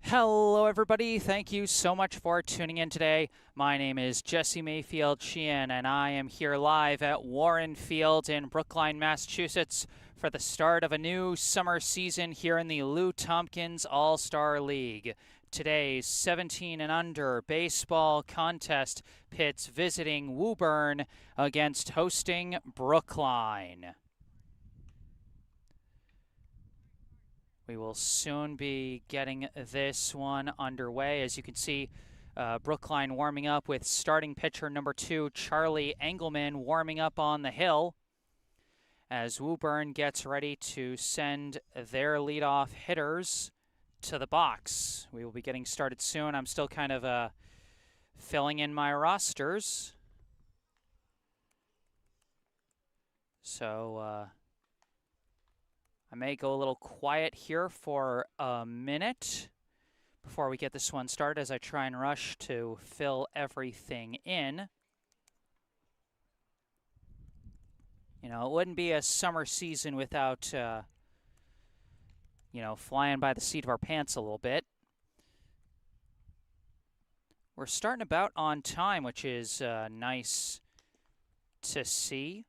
Hello, everybody. Thank you so much for tuning in today. My name is Jesse Mayfield-Sheehan, and I am here live at Warren Field in Brookline, Massachusetts for the start of a new summer season here in the Lou Tompkins All-Star League. Today's 17 and under baseball contest pits visiting Woburn against hosting Brookline. We will soon be getting this one underway. As you can see, Brookline warming up with starting pitcher number 2, Charlie Engelman, warming up on the hill as Woburn gets ready to send their leadoff hitters to the box. We will be getting started soon. I'm still kind of filling in my rosters. So I may go a little quiet here for a minute before we get this one started as I try and rush to fill everything in. You know, it wouldn't be a summer season without, flying by the seat of our pants a little bit. We're starting about on time, which is nice to see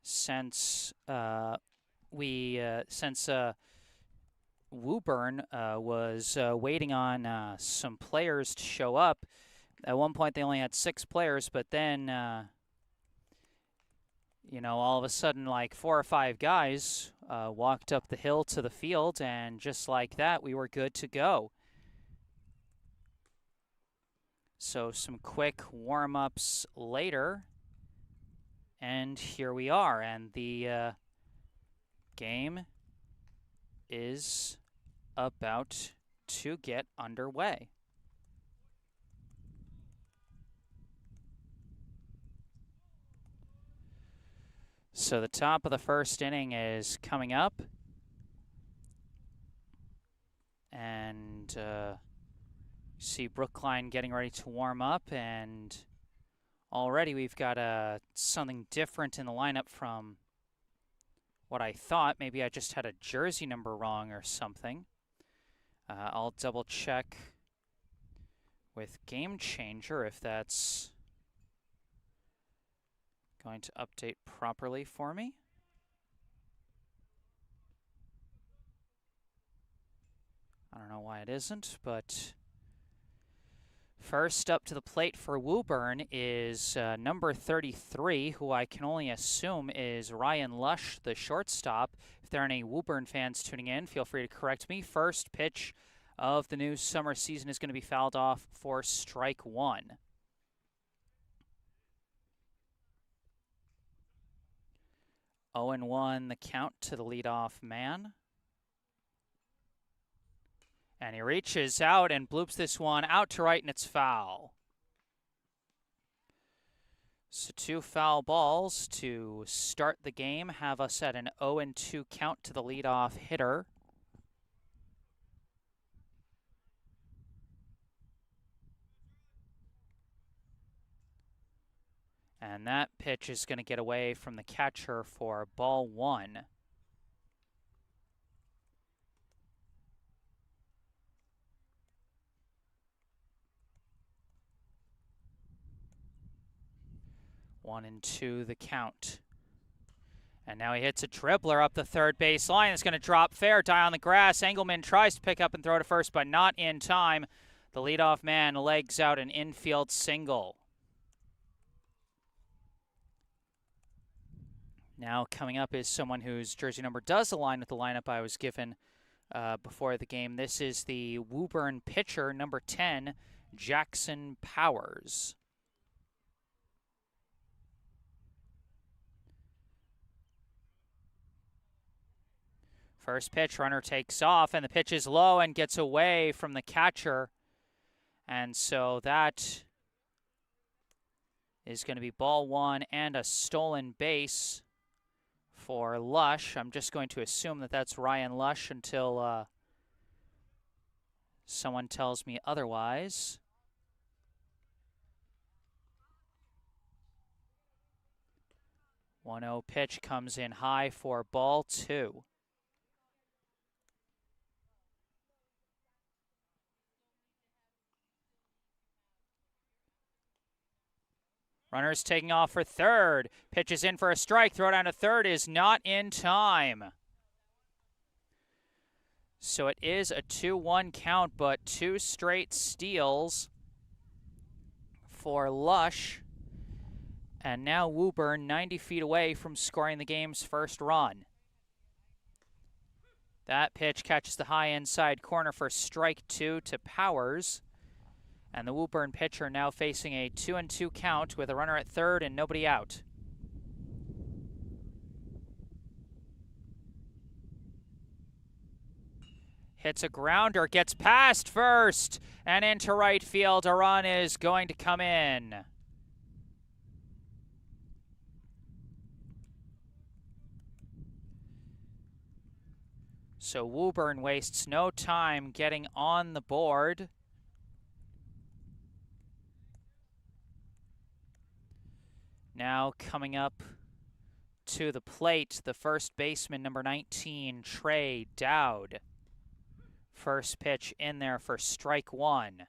since Woburn was waiting on some players to show up. At one point, they only had 6 players, but then, all of a sudden, like 4 or 5 guys walked up the hill to the field, and just like that, we were good to go. So some quick warm-ups later, and here we are, and the game is about to get underway. So the top of the first inning is coming up, and see Brookline getting ready to warm up, and already we've got something different in the lineup from what I thought. Maybe I just had a jersey number wrong or something. I'll double check with Game Changer if that's going to update properly for me. I don't know why it isn't, but first up to the plate for Woburn is number 33, who I can only assume is Ryan Lush, the shortstop. If there are any Woburn fans tuning in, feel free to correct me. First pitch of the new summer season is going to be fouled off for strike 1. Oh and 1 the count to the leadoff man. And he reaches out and bloops this one out to right, and it's foul. So 2 foul balls to start the game have us at an 0-2 count to the leadoff hitter. And that pitch is going to get away from the catcher for ball 1. One and 2 the count. And now he hits a dribbler up the third base line. It's going to drop fair, die on the grass. Engelman tries to pick up and throw to first, but not in time. The leadoff man legs out an infield single. Now coming up is someone whose jersey number does align with the lineup I was given before the game. This is the Woburn pitcher, number 10, Jackson Powers. First pitch, runner takes off, and the pitch is low and gets away from the catcher. And so that is going to be ball 1 and a stolen base for Lush. I'm just going to assume that that's Ryan Lush until someone tells me otherwise. 1-0 pitch comes in high for ball 2. Runners taking off for third. Pitch is in for a strike. Throw down to third is not in time. So it is a 2-1 count, but 2 straight steals for Lush. And now Woburn 90 feet away from scoring the game's first run. That pitch catches the high inside corner for strike 2 to Powers. And the Woburn pitcher now facing a 2-2 count with a runner at third and nobody out. Hits a grounder, gets past first, and into right field. A run is going to come in. So Woburn wastes no time getting on the board. Now coming up to the plate, the first baseman, number 19, Trey Dowd. First pitch in there for strike 1.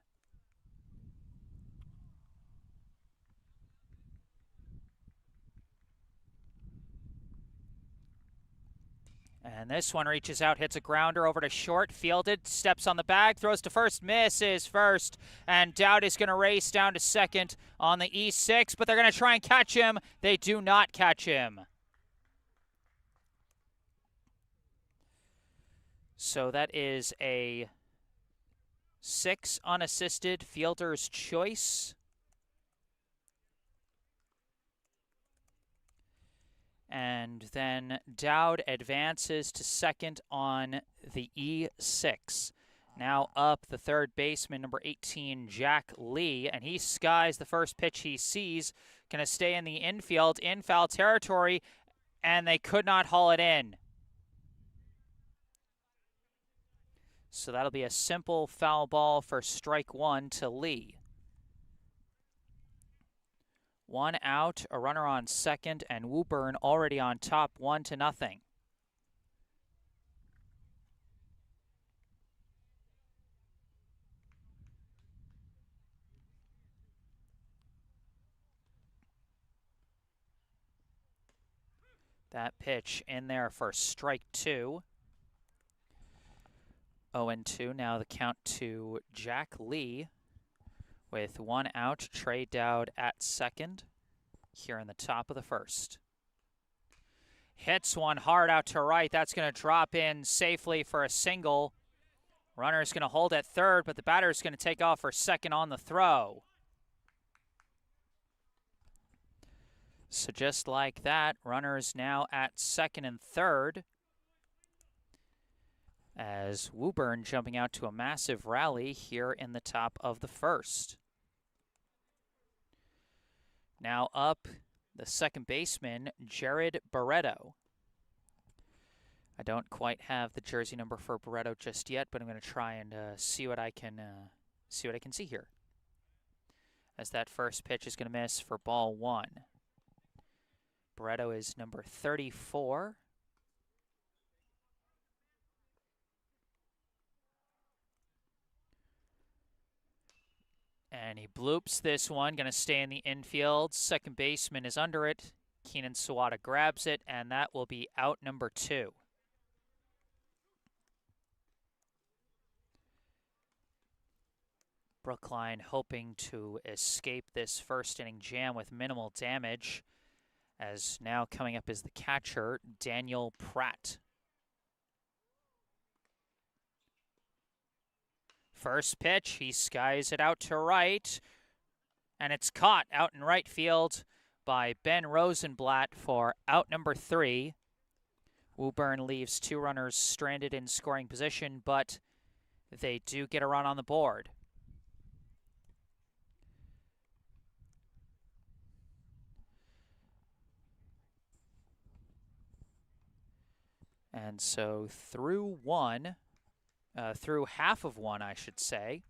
And this one reaches out, hits a grounder over to short, fielded, steps on the bag, throws to first, misses first, and Dowd is going to race down to second on the E6, but they're going to try and catch him. They do not catch him. So that is a 6 unassisted fielder's choice. And then Dowd advances to second on the E6. Now up the third baseman, number 18, Jack Lee, and he skies the first pitch he sees. Going to stay in the infield, in foul territory, and they could not haul it in. So that'll be a simple foul ball for strike 1 to Lee. 1 out, a runner on second, and Woburn already on top, 1-0. That pitch in there for strike 2. 0-2, now the count to Jack Lee. With 1 out, Trey Dowd at second here in the top of the first. Hits one hard out to right. That's going to drop in safely for a single. Runner's going to hold at third, but the batter's going to take off for second on the throw. So just like that, runners now at second and third, as Woburn jumping out to a massive rally here in the top of the first. Now up, the second baseman, Jared Barreto. I don't quite have the jersey number for Barreto just yet, but I'm going to try and see what I can see here. As that first pitch is going to miss for ball 1. Barreto is number 34. And he bloops this one, going to stay in the infield. Second baseman is under it. Keenan Sawada grabs it, and that will be out number 2. Brookline hoping to escape this first inning jam with minimal damage, as now coming up is the catcher, Daniel Pratt. First pitch, he skies it out to right, and it's caught out in right field by Ben Rosenblatt for out number 3. Woburn leaves 2 runners stranded in scoring position, but they do get a run on the board. And so through half of one, I should say,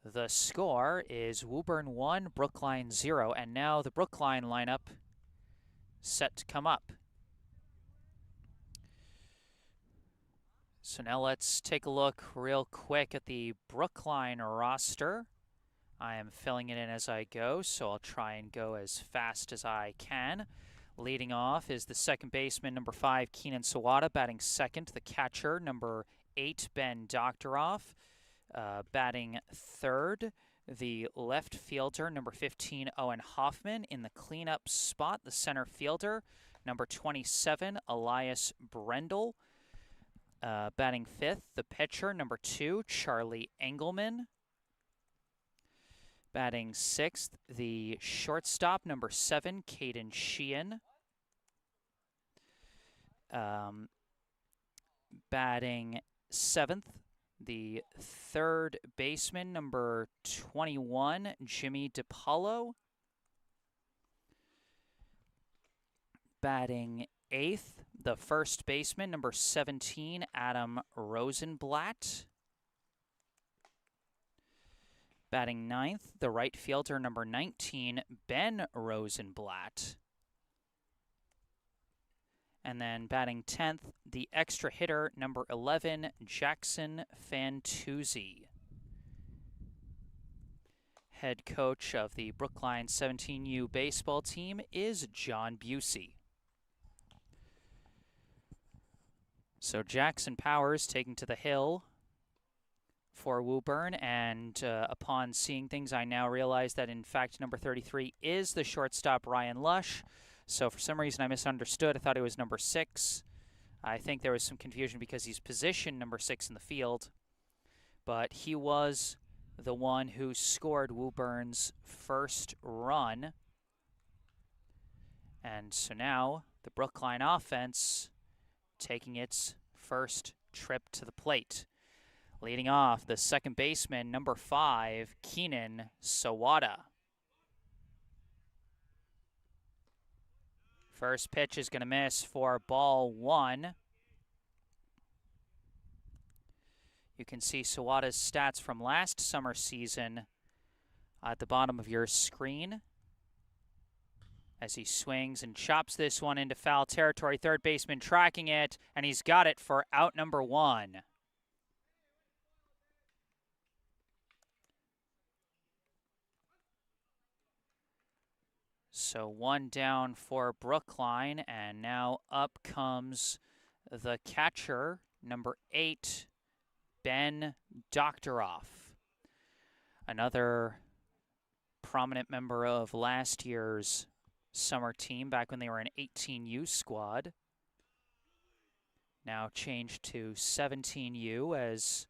the score is Woburn 1, Brookline 0, and now the Brookline lineup set to come up. So now let's take a look real quick at the Brookline roster. I am filling it in as I go, so I'll try and go as fast as I can. Leading off is the second baseman, number 5, Keenan Sawada. Batting second, the catcher, number 8, Ben Doctoroff. Batting third, the left fielder, number 15, Owen Hoffman. In the cleanup spot, the center fielder, number 27, Elias Brendel. Batting fifth, the pitcher, number 2, Charlie Engelman. Batting sixth, the shortstop, number 7, Mayfield-Sheehan. Batting seventh, the third baseman, number 21, Jimmy DiPaolo. Batting eighth, the first baseman, number 17, Adam Rosenblatt. Batting ninth, the right fielder, number 19, Ben Rosenblatt. And then batting 10th, the extra hitter, number 11, Jackson Fantuzzi. Head coach of the Brookline 17U baseball team is John Busey. So Jackson Powers taking to the hill for Woburn, and upon seeing things, I now realize that, in fact, number 33 is the shortstop, Ryan Lush. So for some reason, I misunderstood. I thought it was number 6. I think there was some confusion because he's positioned number 6 in the field. But he was the one who scored Woburn's first run. And so now the Brookline offense taking its first trip to the plate. Leading off, the second baseman, number 5, Keenan Sawada. First pitch is going to miss for ball 1. You can see Sawada's stats from last summer season at the bottom of your screen as he swings and chops this one into foul territory. Third baseman tracking it, and he's got it for out number 1. So 1 down for Brookline, and now up comes the catcher, number 8, Ben Doctoroff. Another prominent member of last year's summer team back when they were an 18U squad. Now changed to 17U, as,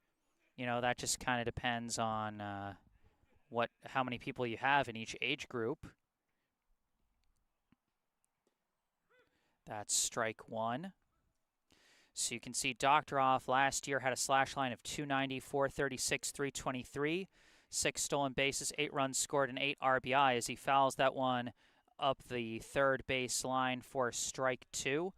you know, that just kind of depends on how many people you have in each age group. That's strike 1. So you can see Doctoroff last year had a slash line of 290, 436, 323, 6 stolen bases, 8 runs scored, and 8 RBI as he fouls that one up the third base line for strike 2.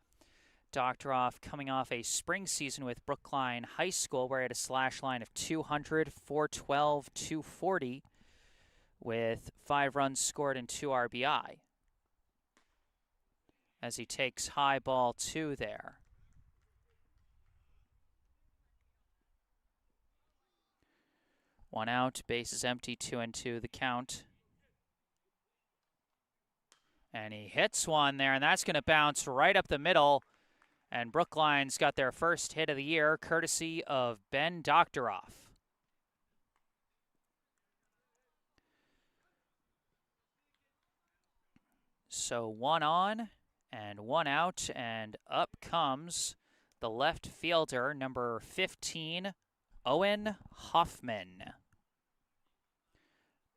Doctoroff coming off a spring season with Brookline High School where he had a slash line of 200, 412, 240 with 5 runs scored and 2 RBI. As he takes high ball 2 there. One out, bases empty, 2-2 the count. And he hits one there, and that's going to bounce right up the middle. And Brookline's got their first hit of the year, courtesy of Ben Doctoroff. So 1 on. And 1 out, and up comes the left fielder, number 15, Owen Hoffman.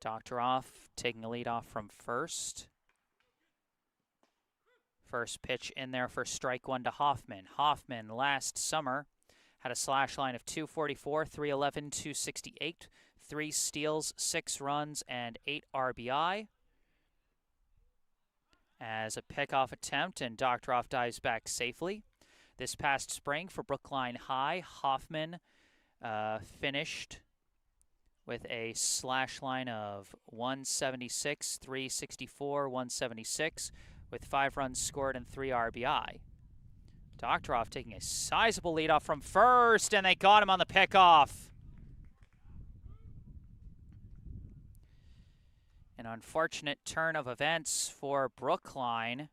Doctoroff taking a lead off from first. First pitch in there for strike 1 to Hoffman. Hoffman last summer had a slash line of 244, 311, 268, 3 steals, 6 runs, and 8 RBI. As a pickoff attempt, and Doctoroff dives back safely. This past spring for Brookline High, Hoffman finished with a slash line of 176, 364, 176, with 5 runs scored and 3 RBI. Doctoroff taking a sizable lead off from first, and they got him on the pickoff. An unfortunate turn of events for Brookline.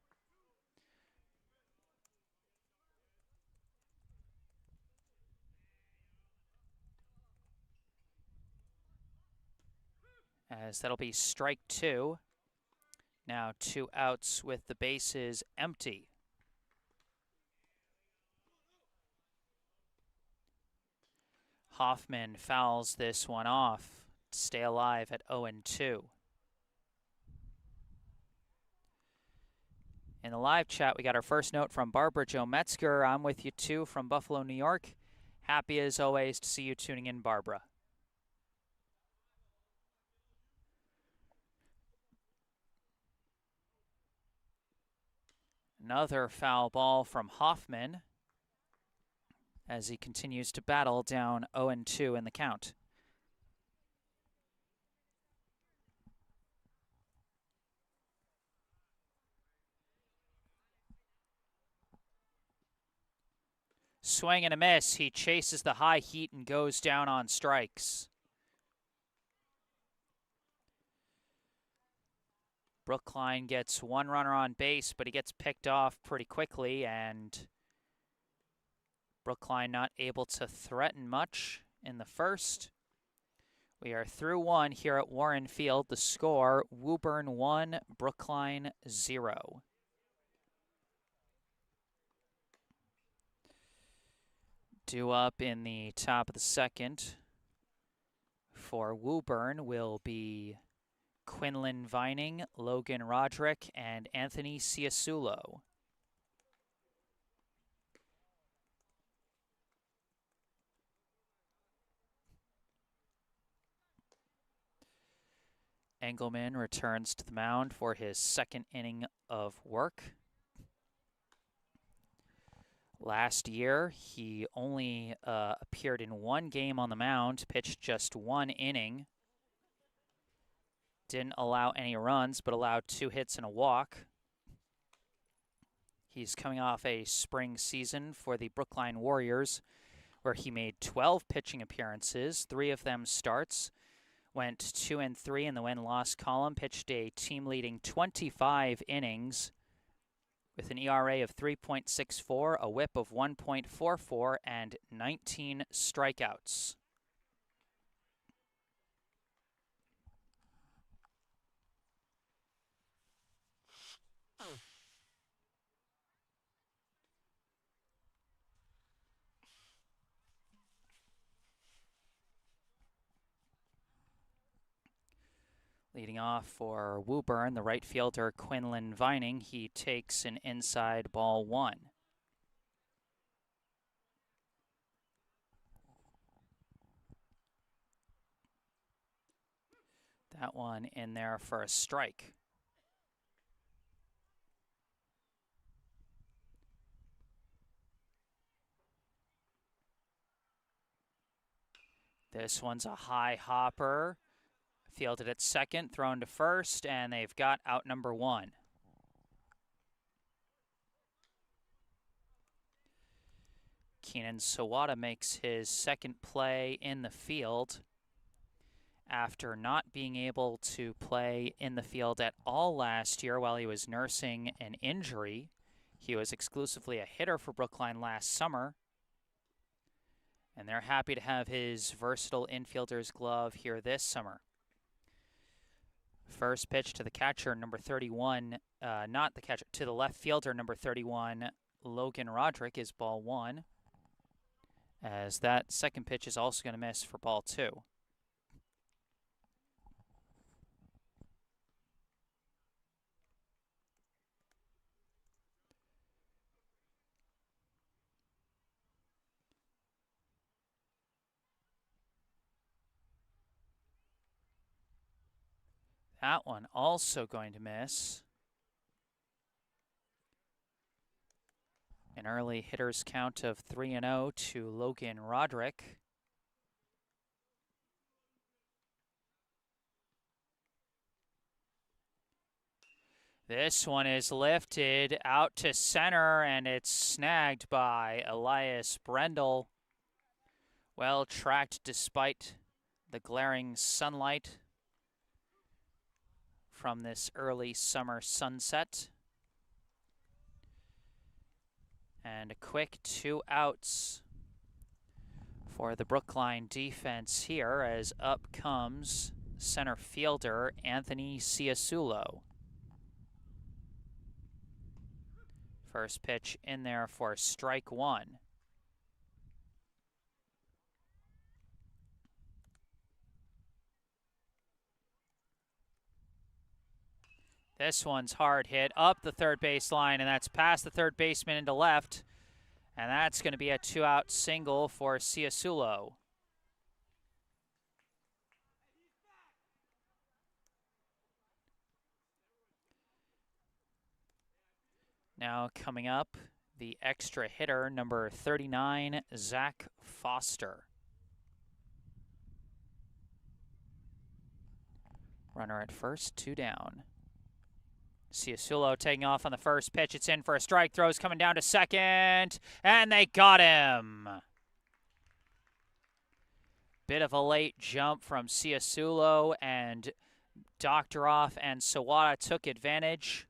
As that'll be strike 2. Now 2 outs with the bases empty. Hoffman fouls this one off to stay alive at 0-2. In the live chat, we got our first note from Barbara Jo Metzger. I'm with you too from Buffalo, New York. Happy as always to see you tuning in, Barbara. Another foul ball from Hoffman as he continues to battle down 0-2 in the count. Swing and a miss. He chases the high heat and goes down on strikes. Brookline gets one runner on base, but he gets picked off pretty quickly, and Brookline not able to threaten much in the first. We are through 1 here at Warren Field. The score, Woburn 1, Brookline 0. Due up in the top of the second for Woburn will be Quinlan Vining, Logan Roderick, and Anthony Ciasulo. Engelman returns to the mound for his second inning of work. Last year, he only appeared in 1 game on the mound, pitched just 1 inning. Didn't allow any runs, but allowed 2 hits and a walk. He's coming off a spring season for the Brookline Warriors, where he made 12 pitching appearances, 3 of them starts. Went 2-3 in the win-loss column, pitched a team-leading 25 innings with an ERA of 3.64, a whip of 1.44, and 19 strikeouts. Leading off for Woburn, the right fielder Quinlan Vining. He takes an inside ball 1. That one in there for a strike. This one's a high hopper. Fielded at second, thrown to first, and they've got out number 1. Keenan Sawada makes his second play in the field after not being able to play in the field at all last year while he was nursing an injury. He was exclusively a hitter for Brookline last summer, and they're happy to have his versatile infielder's glove here this summer. First pitch to the catcher, number 31, not the catcher, to the left fielder, number 31, Logan Roderick, is ball 1. As that second pitch is also going to miss for ball 2. That one also going to miss. An early hitter's count of 3-0 to Logan Roderick. This one is lifted out to center, and it's snagged by Elias Brendel. Well tracked despite the glaring sunlight. from this early summer sunset. And a quick 2 outs for the Brookline defense here as up comes center fielder Anthony Ciasulo. First pitch in there for strike one. This one's hard hit up the third base line, and that's past the third baseman into left. And that's going to be a 2-out single for Ciasulo. Now coming up, the extra hitter, number 39, Zach Foster. Runner at first, 2 down. Ciasulo taking off on the first pitch. It's in for a strike. Throws coming down to second, and they got him. Bit of a late jump from Ciasulo, and Doctoroff and Sawada took advantage.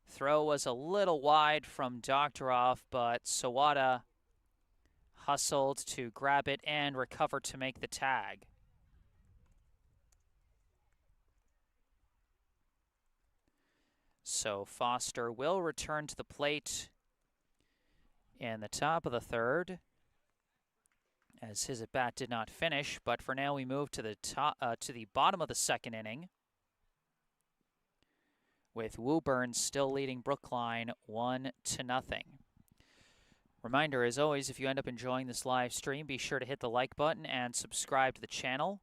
Throw was a little wide from Doctoroff, but Sawada hustled to grab it and recover to make the tag. So Foster will return to the plate in the top of the third, as his at-bat did not finish. But for now, we move to the bottom of the second inning, with Woburn still leading Brookline 1-0. Reminder, as always, if you end up enjoying this live stream, be sure to hit the like button and subscribe to the channel.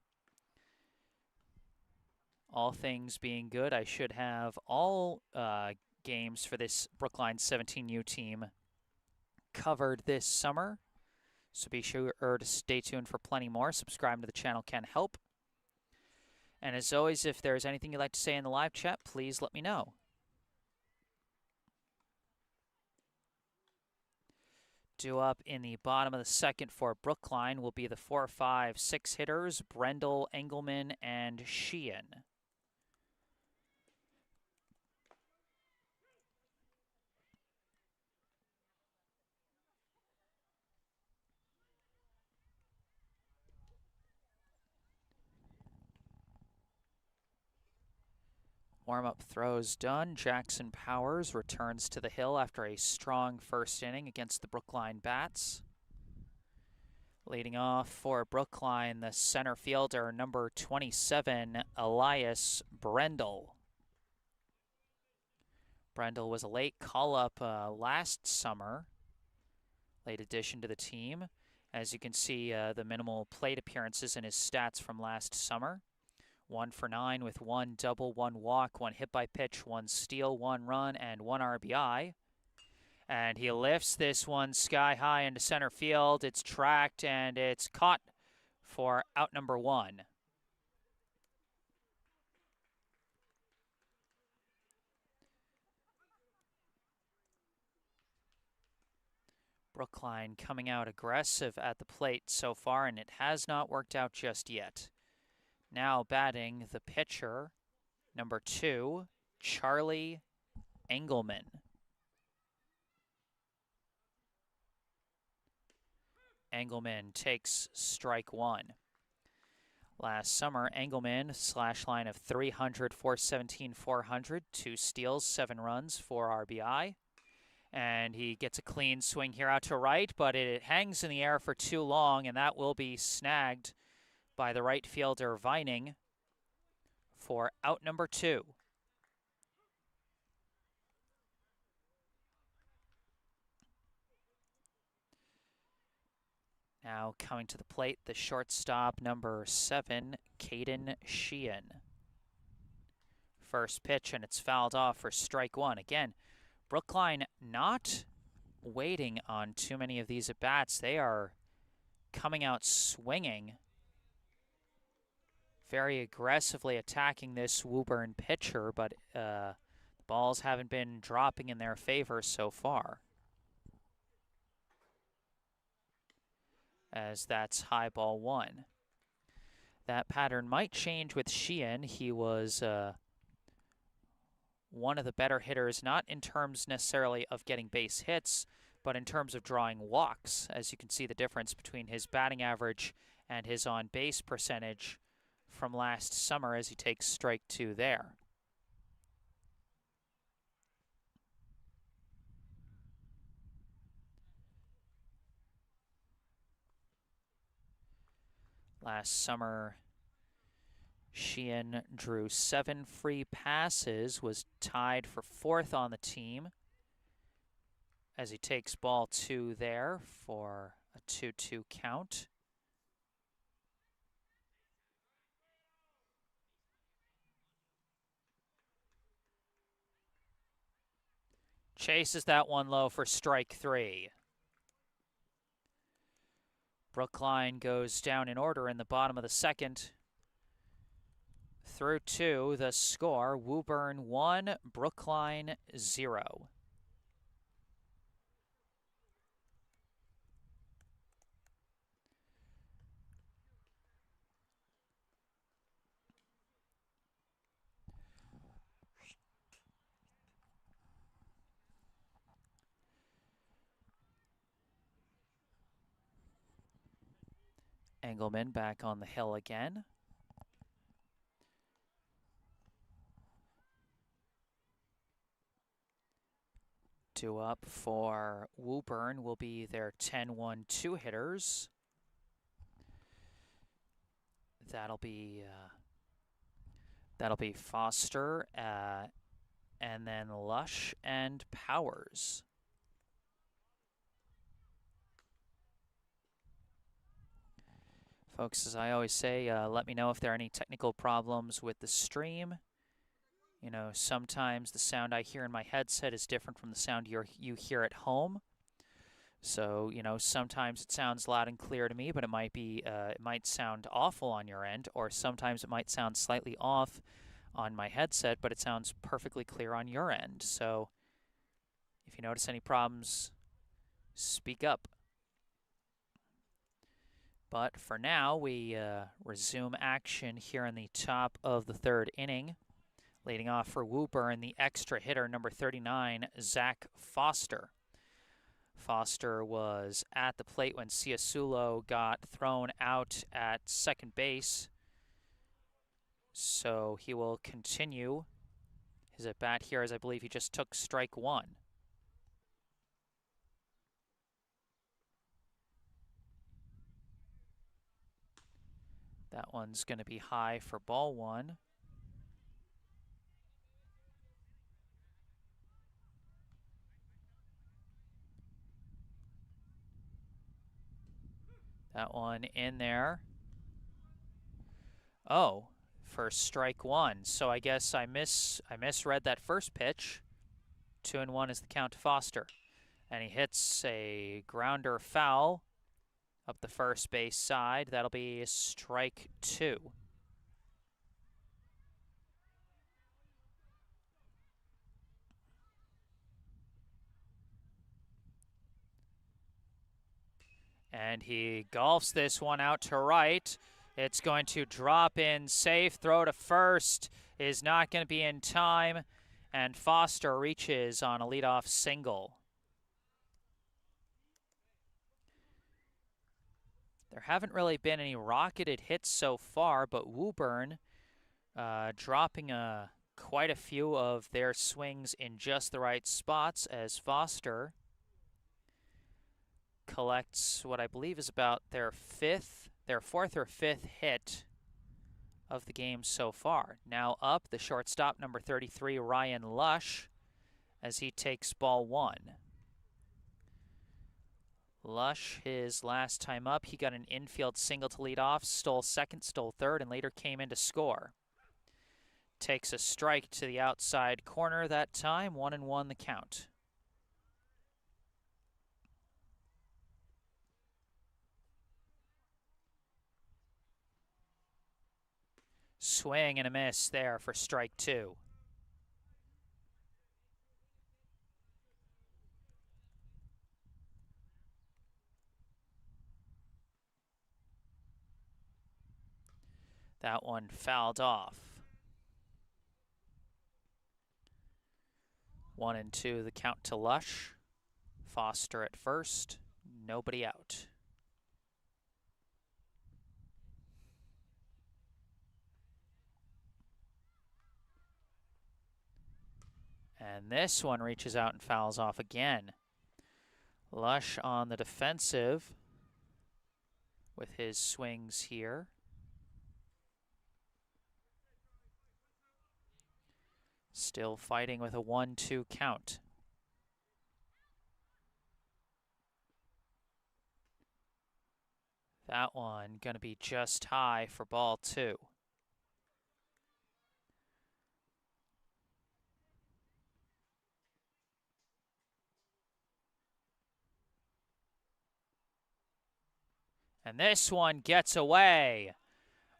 All things being good, I should have all games for this Brookline 17U team covered this summer. So be sure to stay tuned for plenty more. Subscribing to the channel can help. And as always, if there's anything you'd like to say in the live chat, please let me know. Due up in the bottom of the second for Brookline will be the 4, 5, 6 hitters, Brendel, Engelman, and Sheehan. Warm-up throws done. Jackson Powers returns to the hill after a strong first inning against the Brookline Bats. Leading off for Brookline, the center fielder, number 27, Elias Brendel. Brendel was a late call-up last summer, late addition to the team. As you can see, the minimal plate appearances in his stats from last summer. 1 for 9 with 1 double, 1 walk, 1 hit by pitch, 1 steal, 1 run, and 1 RBI. And he lifts this one sky high into center field. It's tracked, and it's caught for out number 1. Brookline coming out aggressive at the plate so far, and it has not worked out just yet. Now batting the pitcher, number 2, Charlie Engelman. Engelman takes strike 1. Last summer, Engelman, slash line of 300, 417, 400, 2 steals, 7 runs, 4 RBI. And he gets a clean swing here out to right, but it hangs in the air for too long, and that will be snagged by the right fielder Vining for out number 2. Now coming to the plate, the shortstop, number 7, Caden Sheehan. First pitch, and it's fouled off for strike 1. Again, Brookline not waiting on too many of these at-bats. They are coming out swinging, very aggressively attacking this Woburn pitcher, but the balls haven't been dropping in their favor so far. As that's high ball 1. That pattern might change with Sheehan. He was one of the better hitters, not in terms necessarily of getting base hits, but in terms of drawing walks. As you can see the difference between his batting average and his on-base percentage from last summer as he takes strike 2 there. Last summer, Sheehan drew 7 free passes, was tied for 4th on the team as he takes ball 2 there for a 2-2 count. Chases that one low for strike 3. Brookline goes down in order in the bottom of the second. Through 2, the score, Woburn 1, Brookline 0. Engelman back on the hill again. Due up for Woburn will be their 10-1-2 hitters. That'll be Foster, and then Lush and Powers. Folks, as I always say, let me know if there are any technical problems with the stream. You know, sometimes the sound I hear in my headset is different from the sound you hear at home. So, you know, sometimes it sounds loud and clear to me, but it might sound awful on your end, or sometimes it might sound slightly off on my headset, but it sounds perfectly clear on your end. So, if you notice any problems, speak up. But for now, we resume action here in the top of the 3rd inning. Leading off for Woburn, the extra hitter, number 39, Zach Foster. Foster was at the plate when Ciasulo got thrown out at second base. So he will continue his at-bat here, as I believe he just took strike 1. That one's going to be high for ball 1. That one in there. Oh, for strike 1. So I guess I misread that first pitch. 2-1 is the count to Foster. And he hits a grounder foul up the first base side. That'll be strike 2. And he golfs this one out to right. It's going to drop in safe. Throw to first is not going to be in time. And Foster reaches on a leadoff single. There haven't really been any rocketed hits so far, but Woburn dropping quite a few of their swings in just the right spots as Foster collects what I believe is about their 4th or 5th hit of the game so far. Now up, the shortstop, number 33, Ryan Lush, as he takes ball 1. Lush, his last time up, he got an infield single to lead off, stole second, stole third, and later came in to score. Takes a strike to the outside corner that time, 1-1 the count. Swing and a miss there for strike 2. That one fouled off. 1-2 the count to Lush. Foster at first. Nobody out. And this one reaches out and fouls off again. Lush on the defensive with his swings here. Still fighting with a 1-2 count. That one going to be just high for ball 2. And this one gets away.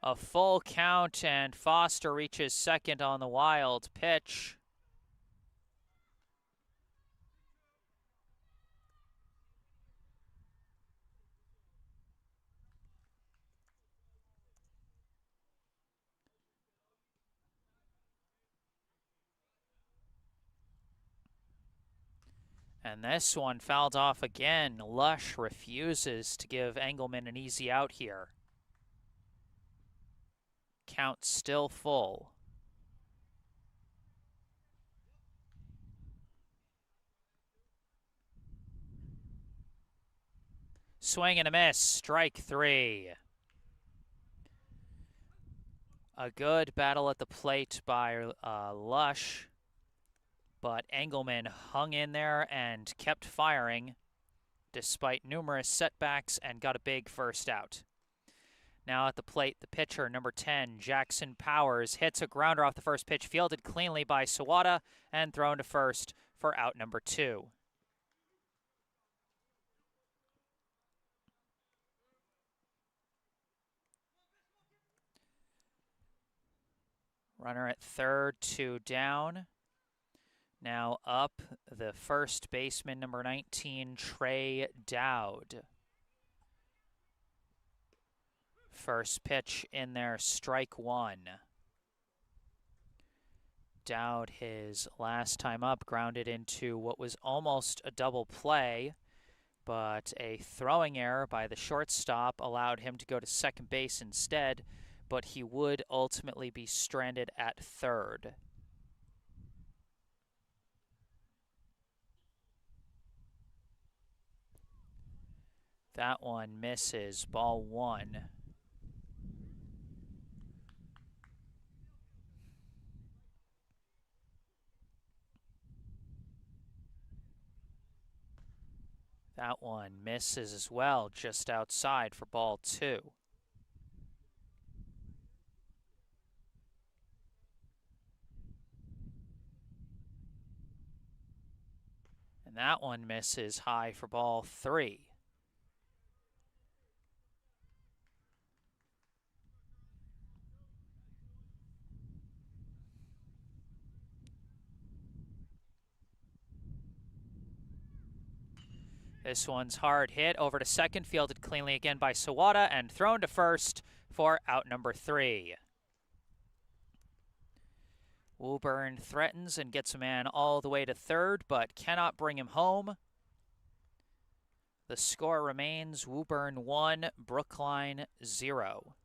A full count, and Foster reaches second on the wild pitch. And this one fouled off again. Lush refuses to give Engelman an easy out here. Count still full. Swing and a miss, strike 3. A good battle at the plate by Lush, but Engelman hung in there and kept firing despite numerous setbacks and got a big first out. Now at the plate, the pitcher, number 10, Jackson Powers, hits a grounder off the first pitch, fielded cleanly by Sawada, and thrown to first for out number 2. Runner at third, 2 down. Now up, the first baseman, number 19, Trey Dowd. First pitch in there, strike 1. Dowd, his last time up, grounded into what was almost a double play, but a throwing error by the shortstop allowed him to go to second base instead, but he would ultimately be stranded at third. That one misses, ball 1. That one misses as well, just outside for ball 2. And that one misses high for ball 3. This one's hard hit over to second, fielded cleanly again by Sawada, and thrown to first for out number 3. Woburn threatens and gets a man all the way to third, but cannot bring him home. The score remains Woburn 1, Brookline 0.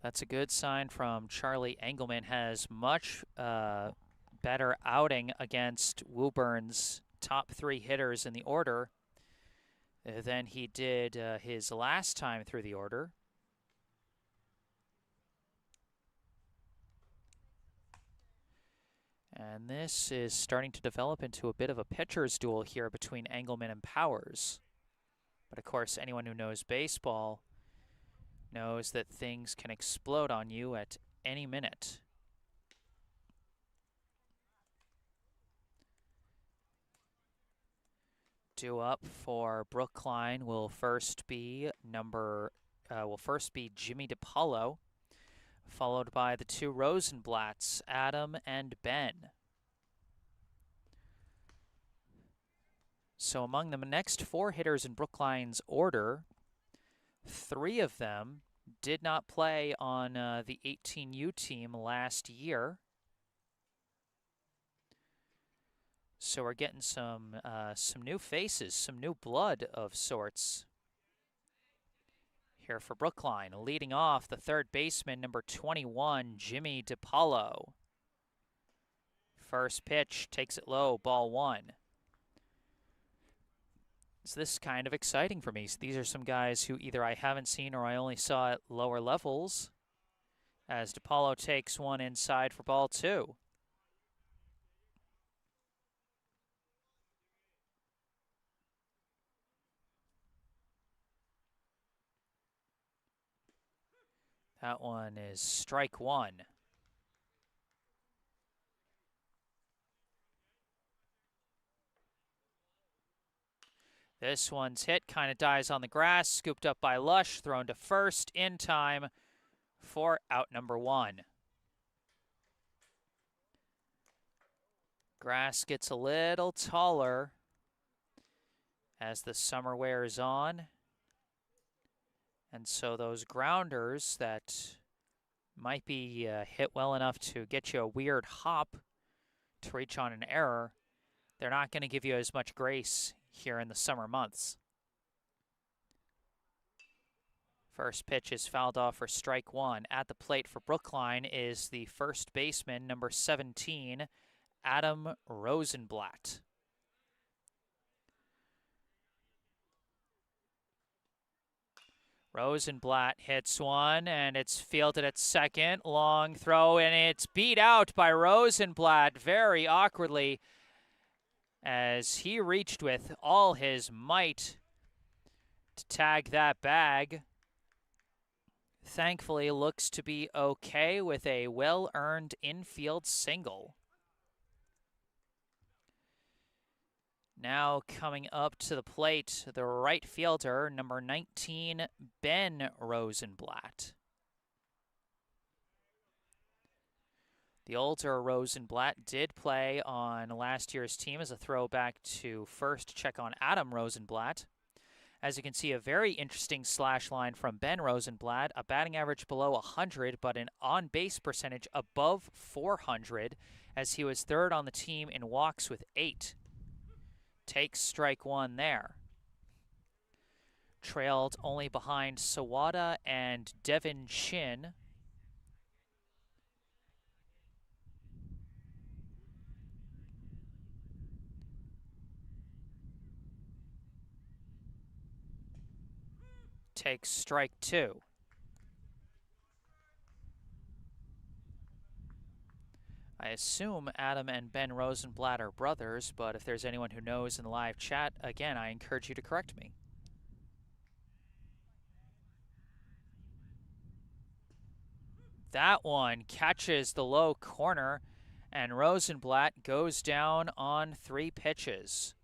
That's a good sign from Charlie Engelman. Has much better outing against Woburn's top 3 hitters in the order than he did his last time through the order. And this is starting to develop into a bit of a pitcher's duel here between Engelman and Powers. But of course, anyone who knows baseball knows that things can explode on you at any minute. Due up for Brookline will first be Jimmy DiPaolo, followed by the 2 Rosenblatts, Adam and Ben. So among the next 4 hitters in Brookline's order, 3 of them did not play on the 18U team last year. So we're getting some new faces, some new blood of sorts here for Brookline. Leading off, the third baseman, number 21, Jimmy DiPaolo. First pitch, takes it low, ball 1. So this is kind of exciting for me. So these are some guys who either I haven't seen or I only saw at lower levels, as DiPaolo takes one inside for ball 2. That one is strike 1. This one's hit, kind of dies on the grass, scooped up by Lush, thrown to first in time for out number 1. Grass gets a little taller as the summer wears on. And so those grounders that might be hit well enough to get you a weird hop to reach on an error, they're not going to give you as much grace here in the summer months. First pitch is fouled off for strike 1. At the plate for Brookline is the first baseman, number 17, Adam Rosenblatt. Rosenblatt hits one, and it's fielded at second. Long throw, and it's beat out by Rosenblatt very awkwardly as he reached with all his might to tag that bag. Thankfully, looks to be okay with a well-earned infield single. Now coming up to the plate, the right fielder, number 19, Ben Rosenblatt. The older Rosenblatt did play on last year's team as a throwback to first check on Adam Rosenblatt. As you can see, a very interesting slash line from Ben Rosenblatt, a batting average below 100, but an on-base percentage above 400, as he was third on the team in walks with 8. Takes strike 1 there. Trailed only behind Sawada and Devin Chin. Takes strike 2. I assume Adam and Ben Rosenblatt are brothers, but if there's anyone who knows in the live chat, again, I encourage you to correct me. That one catches the low corner, and Rosenblatt goes down on 3 pitches.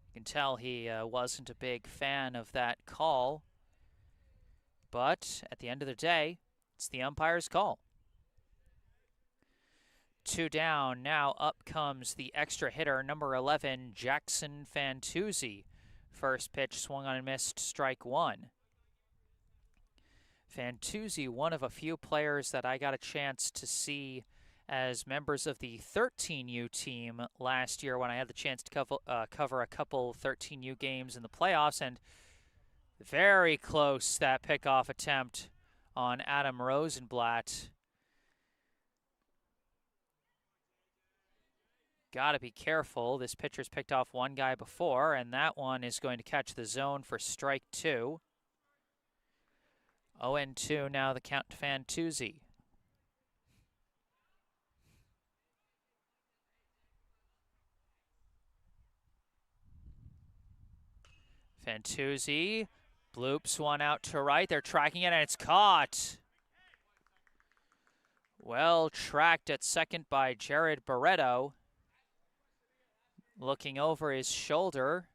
You can tell he wasn't a big fan of that call, but at the end of the day, it's the umpire's call. 2 down. Now up comes the extra hitter, number 11, Jackson Fantuzzi. First pitch swung on and missed, strike 1. Fantuzzi, one of a few players that I got a chance to see as members of the 13U team last year when I had the chance to cover a couple 13U games in the playoffs, and very close, that pickoff attempt on Adam Rosenblatt. Got to be careful. This pitcher's picked off one guy before, and that one is going to catch the zone for strike 2. 0-2 now the count to Fantuzzi. Fantuzzi bloops one out to right. They're tracking it, and it's caught. Well tracked at second by Jared Barreto. Looking over his shoulder.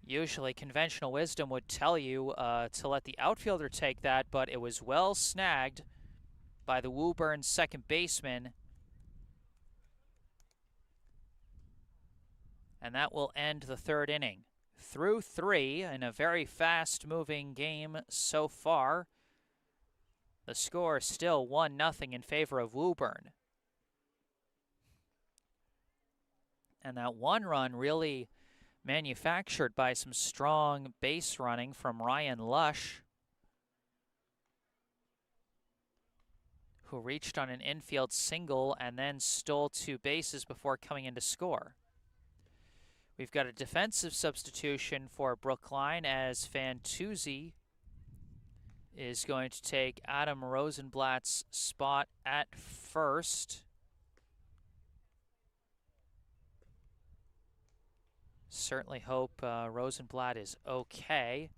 Usually conventional wisdom would tell you to let the outfielder take that, but it was well snagged by the Woburn second baseman. And that will end the 3rd inning. through 3 in a very fast-moving game so far. The score is still 1-0 in favor of Woburn. And that one run really manufactured by some strong base running from Ryan Lush, who reached on an infield single and then stole 2 bases before coming in to score. We've got a defensive substitution for Brookline as Fantuzzi is going to take Adam Rosenblatt's spot at first. Certainly hope Rosenblatt is okay.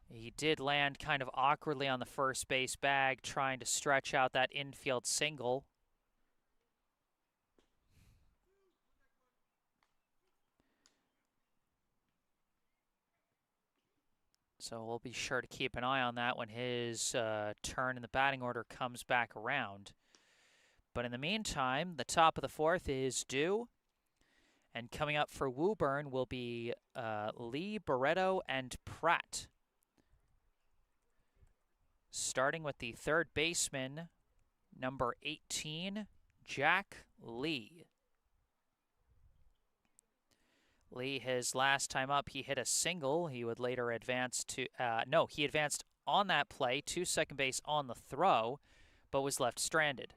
He did land kind of awkwardly on the first base bag, trying to stretch out that infield single. So we'll be sure to keep an eye on that when his turn in the batting order comes back around. But in the meantime, the top of the 4th is due. And coming up for Woburn will be Lee, Barreto, and Pratt. Starting with the third baseman, number 18, Jack Lee. Lee, his last time up, he hit a single. He would later advance to, he advanced on that play to second base on the throw, but was left stranded.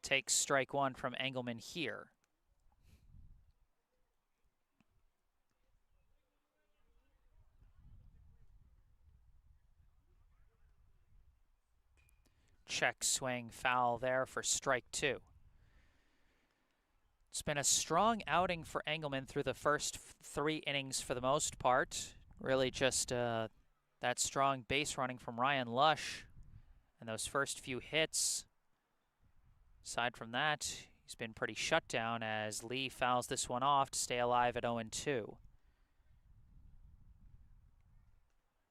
Takes strike 1 from Engelman here. Check swing foul there for strike 2. It's been a strong outing for Engelman through the first 3 innings for the most part. Really just that strong base running from Ryan Lush and those first few hits. Aside from that, he's been pretty shut down as Lee fouls this one off to stay alive at 0-2.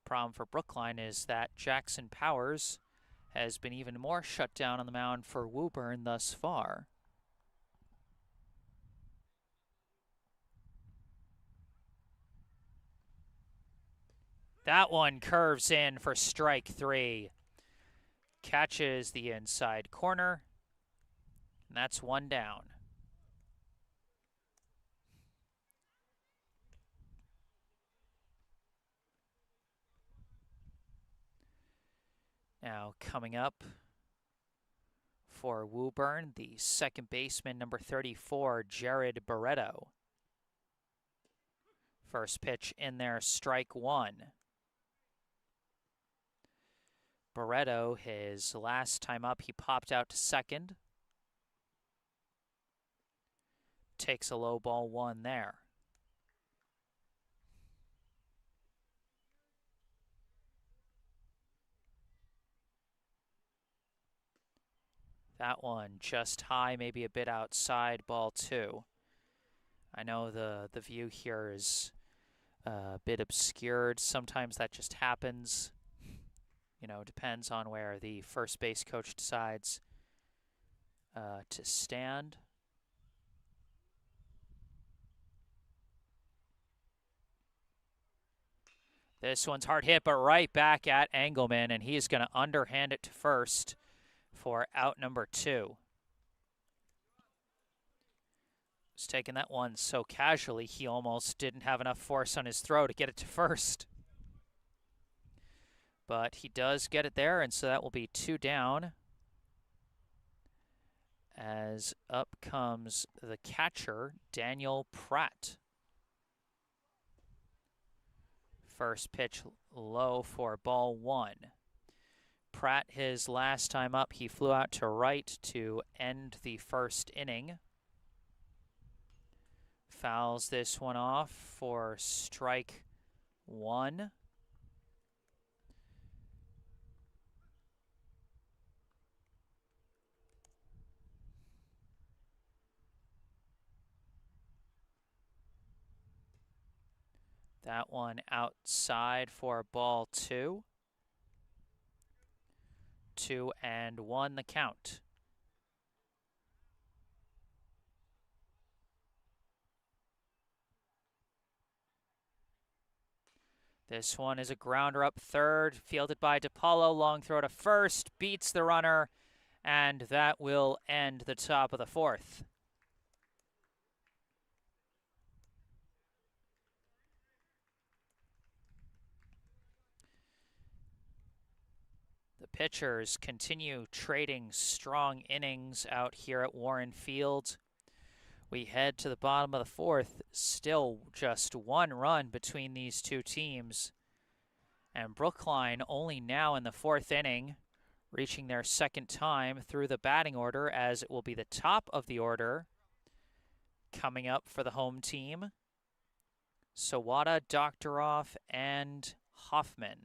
Problem for Brookline is that Jackson Powers has been even more shut down on the mound for Woburn thus far. That one curves in for strike 3. Catches the inside corner, and that's 1 down. Now coming up for Woburn, the second baseman, number 34, Jared Barreto. First pitch in there, strike 1. Barreto, his last time up, he popped out to second. Takes a low ball 1 there. That one just high, maybe a bit outside, ball 2. I know the view here is a bit obscured. Sometimes that just happens. You know, depends on where the first base coach decides to stand. This one's hard hit, but right back at Engelman, and he's going to underhand it to first for out number 2. He's taking that one so casually, he almost didn't have enough force on his throw to get it to first. But he does get it there, and so that will be 2 down. As up comes the catcher, Daniel Pratt. First pitch low for ball 1. Pratt, his last time up, he flew out to right to end the first inning. Fouls this one off for strike 1. That one outside for ball 2. 2-1 the count. This one is a grounder up third, fielded by DePaulo. Long throw to first, beats the runner, and that will end the top of the fourth. The pitchers continue trading strong innings out here at Warren Field. We head to the bottom of the fourth, still just one run between these two teams. And Brookline only now in the fourth inning, reaching their second time through the batting order, as it will be the top of the order coming up for the home team. Sawada, Doctoroff, and Hoffman.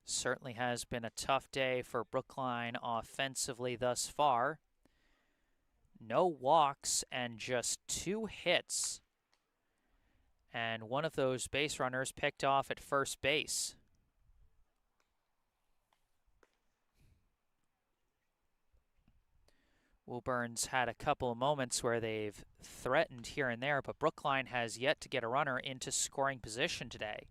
Certainly has been a tough day for Brookline offensively thus far. No walks and just 2 hits. And one of those base runners picked off at first base. Woburn's had a couple of moments where they've threatened here and there, but Brookline has yet to get a runner into scoring position today.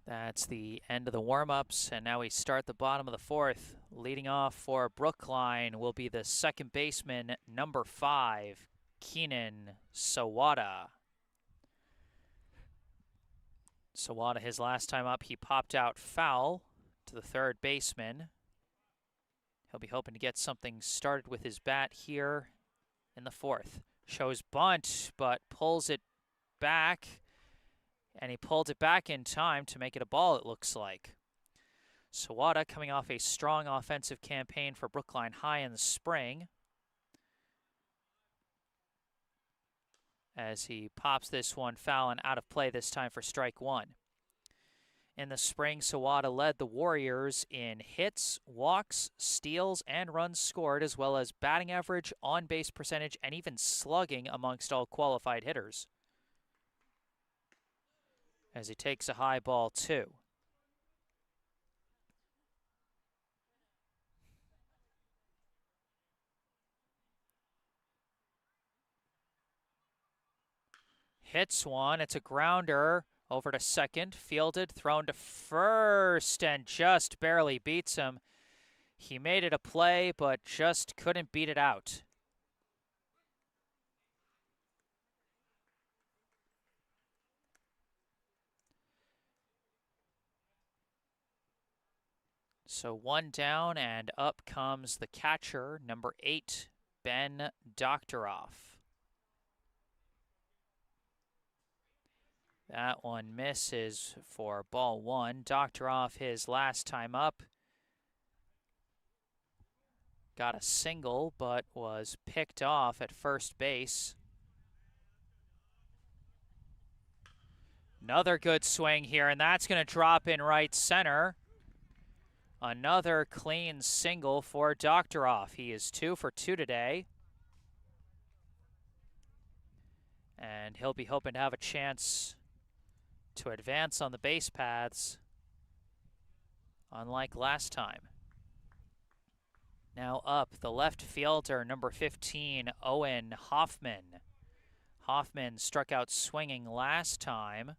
That's the end of the warm-ups, and now we start the bottom of the fourth. Leading off for Brookline will be the second baseman, number 5, Keenan Sawada. Sawada, his last time up, he popped out foul to the third baseman. He'll be hoping to get something started with his bat here in the fourth. Shows bunt, but pulls it back. And he pulled it back in time to make it a ball, it looks like. Sawada coming off a strong offensive campaign for Brookline High in the spring, as he pops this one foul and out of play this time for strike 1. In the spring, Sawada led the Warriors in hits, walks, steals, and runs scored, as well as batting average, on-base percentage, and even slugging amongst all qualified hitters. As he takes a high ball, 2. Hits one. It's a grounder over to second. Fielded, thrown to first, and just barely beats him. He made it a play, but just couldn't beat it out. So 1 down, and up comes the catcher, number 8, Ben Doctoroff. That one misses for ball 1. Doctoroff, his last time up, got a single, but was picked off at first base. Another good swing here, and that's going to drop in right center. Another clean single for Doctoroff. He is 2 for 2 today. And he'll be hoping to have a chance to advance on the base paths, unlike last time. Now up, the left fielder, number 15, Owen Hoffman. Hoffman struck out swinging last time.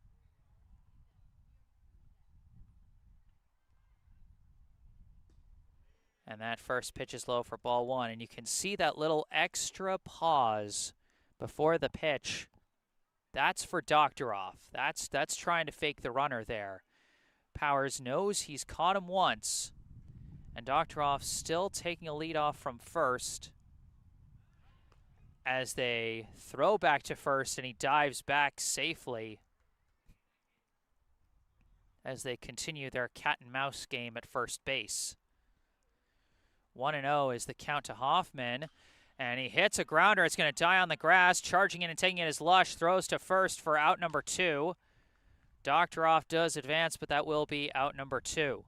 And that first pitch is low for ball 1. And you can see that little extra pause before the pitch. That's for Doctoroff. That's trying to fake the runner there. Powers knows he's caught him once. And Doctoroff still taking a lead off from first, as they throw back to first, and he dives back safely. as they continue their cat and mouse game at first base. 1-0 is the count to Hoffman, and he hits a grounder. It's going to die on the grass. Charging in and taking it is Lush. Throws to first for out number 2. Doctoroff does advance, but that will be out number 2.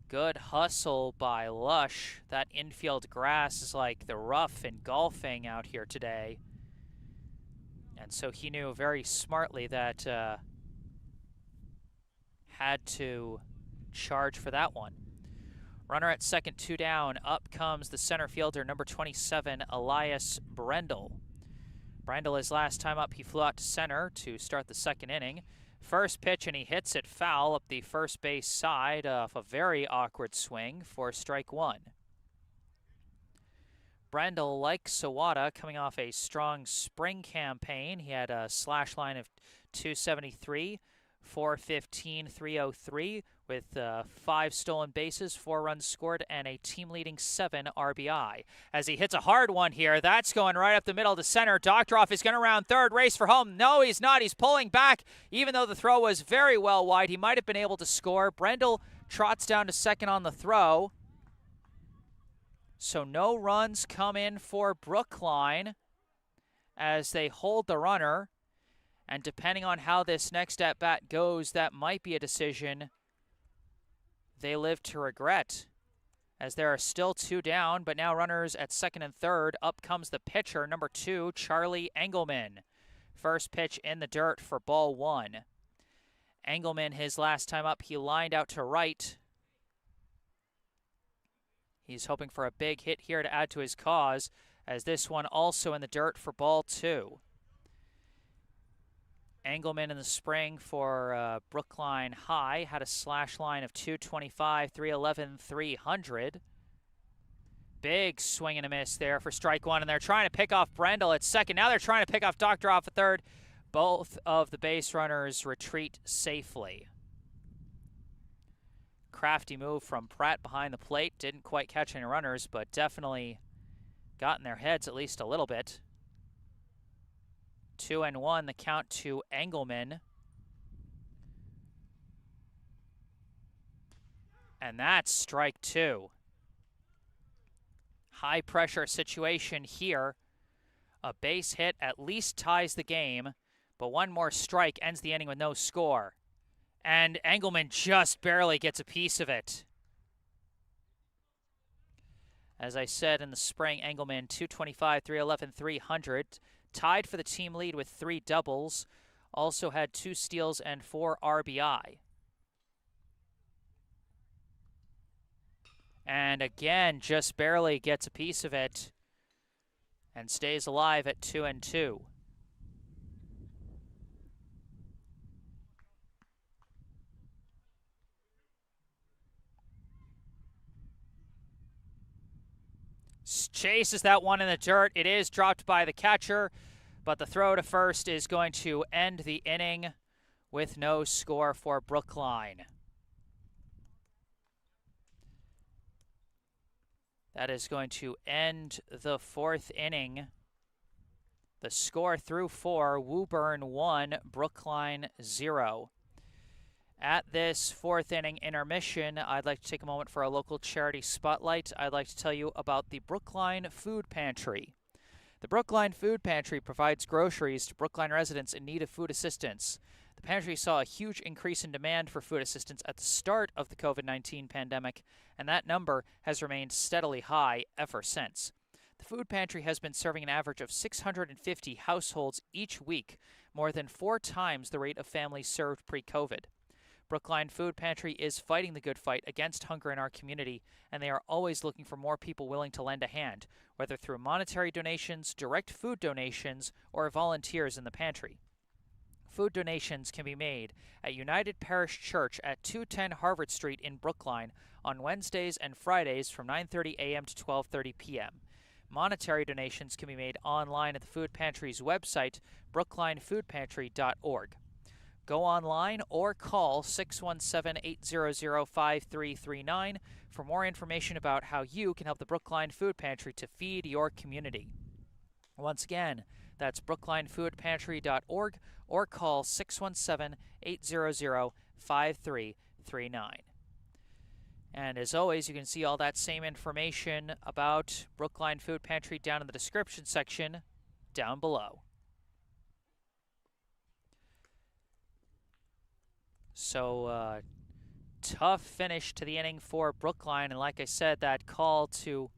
Good hustle by Lush. That infield grass is like the rough in golfing out here today. And so he knew very smartly that had to charge for that one. Runner at second, 2 down. Up comes the center fielder, number 27, Elias Brendel. Brendel, his last time up, he flew out to center to start the second inning. First pitch, and he hits it foul up the first base side off a very awkward swing for strike 1. Brendel, like Sawada, coming off a strong spring campaign. He had a slash line of 273, 415, 303 with 5 stolen bases, 4 runs scored, and a team-leading 7 RBI. As he hits a hard one here, that's going right up the middle to center. Doctoroff is going to round third, race for home. No, he's not. He's pulling back. Even though the throw was very well wide, he might have been able to score. Brendel trots down to second on the throw. So no runs come in for Brookline as they hold the runner. And depending on how this next at-bat goes, that might be a decision they live to regret, as there are still 2 down, but now runners at second and third. Up comes the pitcher, number 2, Charlie Engelman. First pitch in the dirt for ball 1. Engelman, his last time up, he lined out to right. He's hoping for a big hit here to add to his cause, as this one also in the dirt for ball 2. Engelman in the spring for Brookline High had a slash line of 225, 311, 300. Big swing and a miss there for strike 1, and they're trying to pick off Brendel at second. Now they're trying to pick off Doctoroff at third. Both of the base runners retreat safely. Crafty move from Pratt behind the plate. Didn't quite catch any runners, but definitely got in their heads at least a little bit. 2-1, the count to Engelman. And that's strike 2. High pressure situation here. A base hit at least ties the game, but one more strike ends the inning with no score. And Engelman just barely gets a piece of it. As I said in the spring, Engelman 225, 311, 300. Tied for the team lead with 3 doubles. Also had 2 steals and 4 RBI. And again, just barely gets a piece of it and stays alive at 2-2. Chases that one in the dirt. It is dropped by the catcher, but the throw to first is going to end the inning with no score for Brookline. That is going to end the 4th inning. The score through 4, Woburn 1, Brookline 0. At this 4th inning intermission, I'd like to take a moment for a local charity spotlight. I'd like to tell you about the Brookline Food Pantry. The Brookline Food Pantry provides groceries to Brookline residents in need of food assistance. The pantry saw a huge increase in demand for food assistance at the start of the COVID-19 pandemic, and that number has remained steadily high ever since. The food pantry has been serving an average of 650 households each week, more than 4 times the rate of families served pre-COVID. Brookline Food Pantry is fighting the good fight against hunger in our community, and they are always looking for more people willing to lend a hand, whether through monetary donations, direct food donations, or volunteers in the pantry. Food donations can be made at United Parish Church at 210 Harvard Street in Brookline on Wednesdays and Fridays from 9:30 a.m. to 12:30 p.m. Monetary donations can be made online at the food pantry's website, brooklinefoodpantry.org. Go online or call 617-800-5339 for more information about how you can help the Brookline Food Pantry to feed your community. Once again, That's brooklinefoodpantry.org or call 617-800-5339. And as always, you can see all that same information about Brookline Food Pantry down in the description section down below. So, tough finish to the inning for Brookline, and like I said, that call to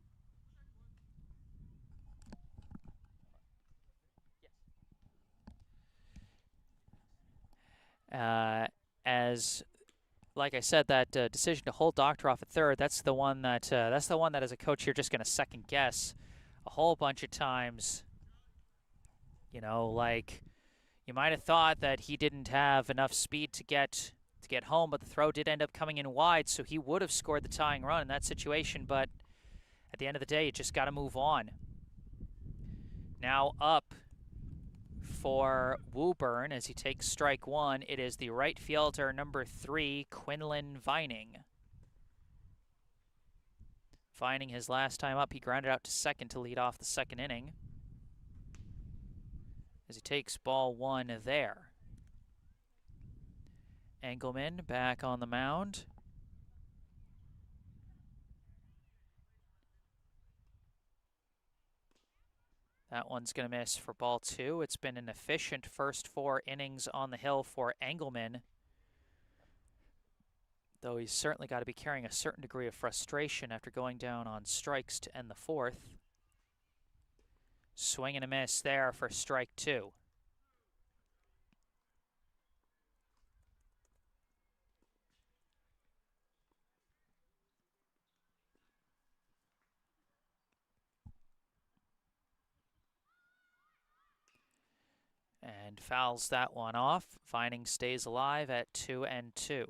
as like I said, that decision to hold Doctor off at third, that's the one that as a coach you're just going to second guess a whole bunch of times. You know, like you might have thought that he didn't have enough speed to get home, but the throw did end up coming in wide, so he would have scored the tying run in that situation. But at the end of the day, you just got to move on. Now up for Woburn as he takes strike one, it is the right fielder, number 3, Quinlan Vining. Vining, his last time up, he grounded out to second to lead off the second inning as he takes ball one there. Engelman back on the mound. That one's going to miss for ball two. It's been an efficient first 4 innings on the hill for Engelman, though he's certainly got to be carrying a certain degree of frustration after going down on strikes to end the 4th. Swing and a miss there for strike 2. And fouls that one off. Vining stays alive at 2-2.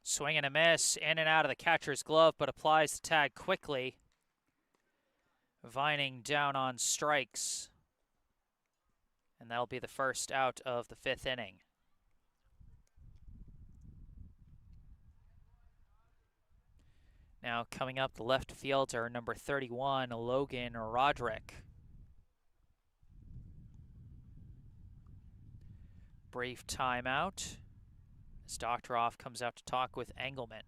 Swing and a miss, in and out of the catcher's glove, but applies the tag quickly. Vining down on strikes. And that'll be the first out of the 5th inning. Now coming up, the left fielder, number 31, Logan Roderick. Brief timeout as Doctoroff comes out to talk with Engelman.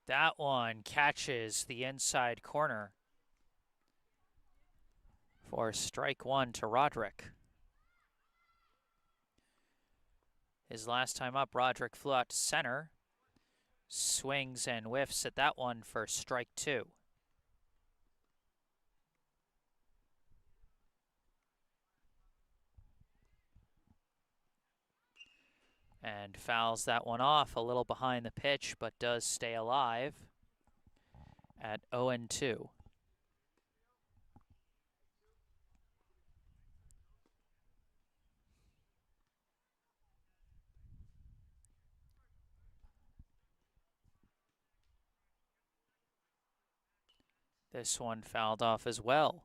That one catches the inside corner for strike 1 to Roderick. His last time up, Roderick flew out to center, swings and whiffs at that one for strike 2. And fouls that one off a little behind the pitch, but does stay alive at 0-2. This one fouled off as well.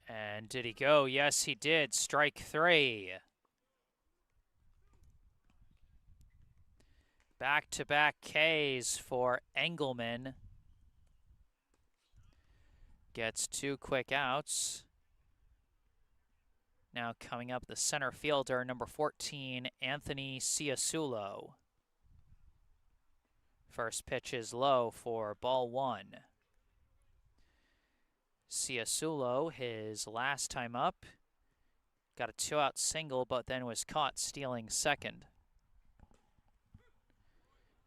And did he go? Yes, he did. Strike 3. Back-to-back Ks for Engelman. Gets 2 quick outs. Now coming up, the center fielder, number 14, Anthony Ciasulo. First pitch is low for ball 1. Ciasulo, his last time up, got a 2-out single, but then was caught stealing second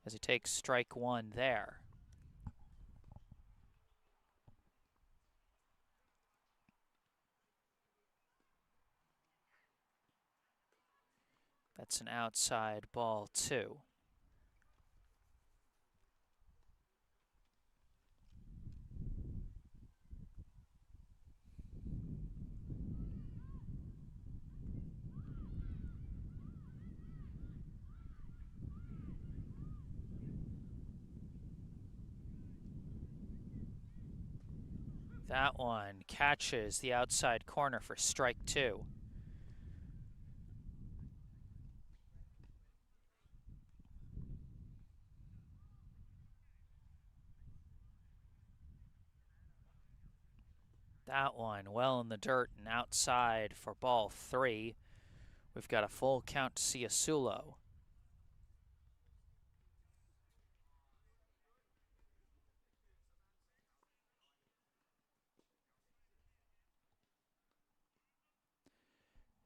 as he takes strike one there. That's an outside ball, 2. That one catches the outside corner for strike 2. That one well in the dirt and outside for ball 3. We've got a full count to Ciasulo.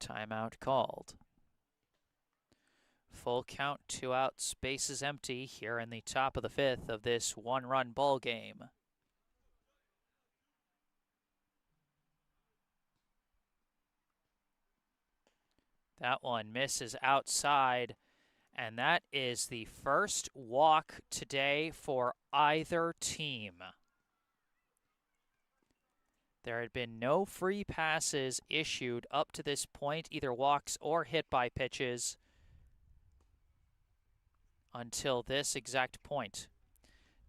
Timeout called. Full count, 2 outs, bases empty here in the top of the 5th of this one-run ball game. That one misses outside, and that is the first walk today for either team. There had been no free passes issued up to this point, either walks or hit by pitches, until this exact point.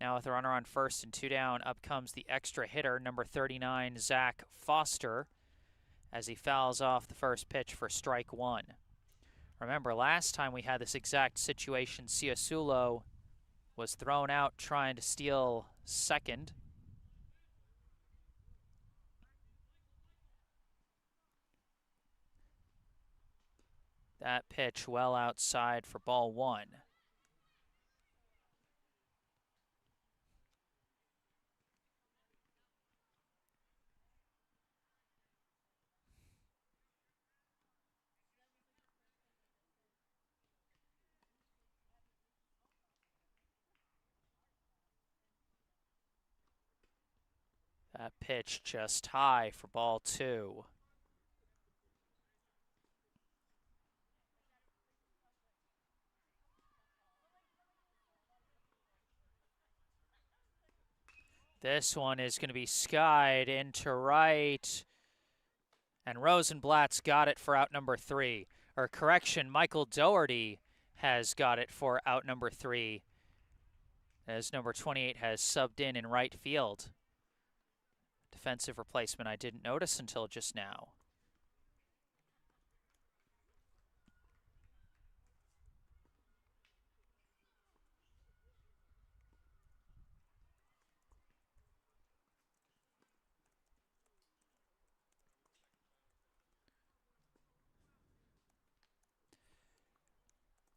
Now with a runner on first and 2 down, up comes the extra hitter, number 39, Zach Foster, as he fouls off the first pitch for strike 1. Remember, last time we had this exact situation, Ciasulo was thrown out trying to steal second. That pitch well outside for ball 1. That pitch just high for ball 2. This one is going to be skied into right. And Rosenblatt's got it for out number 3. Or correction, Michael Doherty has got it for out number 3, as number 28 has subbed in right field. Defensive replacement I didn't notice until just now.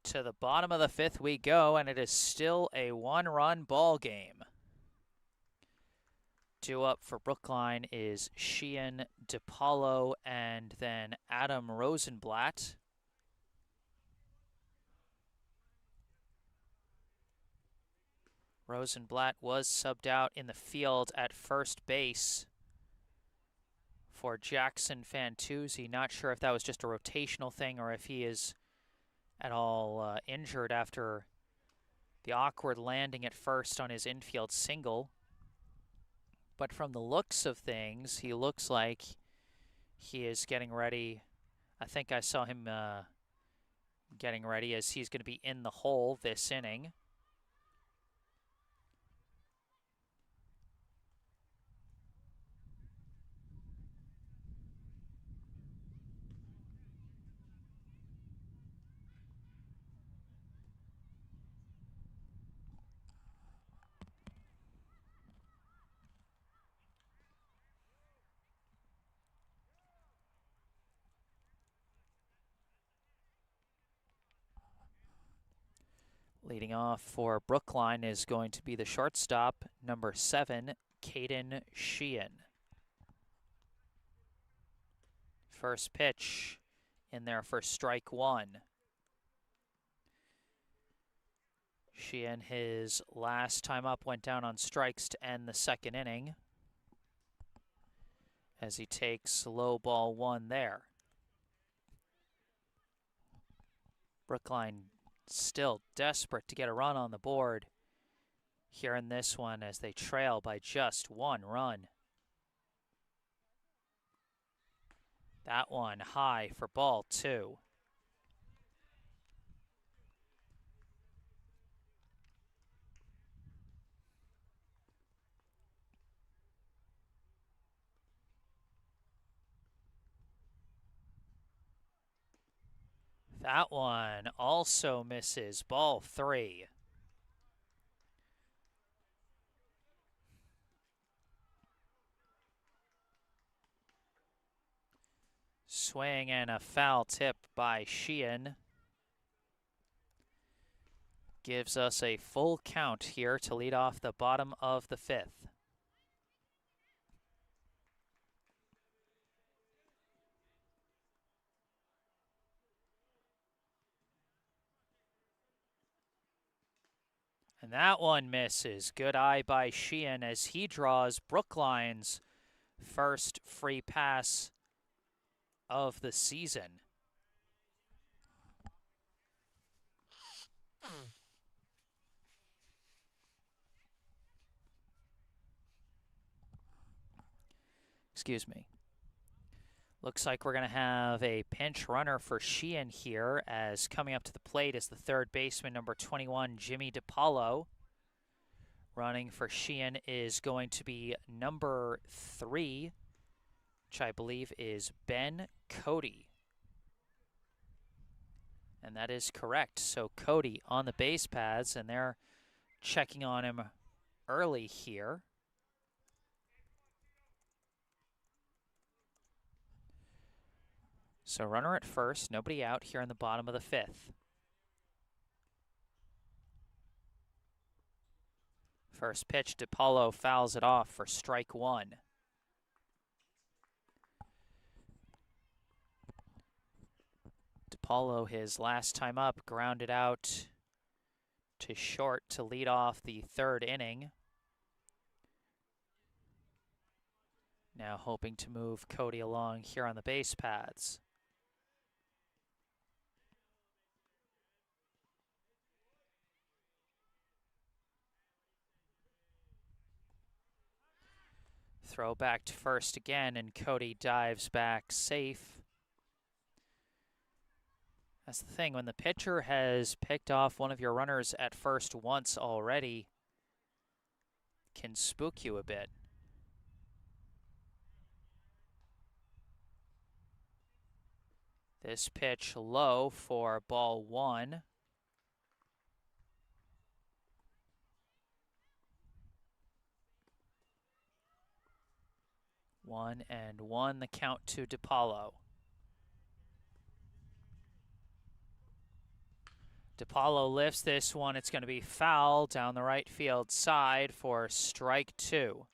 To the bottom of the 5th we go, and it is still a one-run ball game. Due up for Brookline is Sheehan, DePaulo, and then Adam Rosenblatt. Rosenblatt was subbed out in the field at first base for Jackson Fantuzzi. Not sure if that was just a rotational thing or if he is at all injured after the awkward landing at first on his infield single. But from the looks of things, he looks like he is getting ready. I think I saw him getting ready as he's going to be in the hole this inning. Leading off for Brookline is going to be the shortstop, number 7, Mayfield-Sheehan. First pitch in there for strike one. Sheehan, his last time up, went down on strikes to end the second inning as he takes low ball one there. Brookline still desperate to get a run on the board here in this one as they trail by just one run. That one high for ball two. That one also misses, ball three. Swing and a foul tip by Sheehan gives us a full count here to lead off the bottom of the fifth. And that one misses. Good eye by Sheehan as he draws Brookline's first free pass of the season. Excuse me. Looks like we're going to have a pinch runner for Sheehan here, as coming up to the plate is the third baseman, number 21, Jimmy DiPaolo. Running for Sheehan is going to be number 3, which I believe is Ben Cody. And that is correct. So Cody on the base paths, and they're checking on him early here. So runner at first, nobody out here in the bottom of the fifth. First pitch, DiPaolo fouls it off for strike one. DiPaolo, his last time up, grounded out to short to lead off the third inning. Now hoping to move Cody along here on the base paths. Throw back to first again, and Cody dives back safe. That's the thing, when the pitcher has picked off one of your runners at first once already, it can spook you a bit. This pitch low for ball one. 1-1, the count to DiPaolo. DiPaolo lifts this one. It's going to be foul down the right field side for strike two.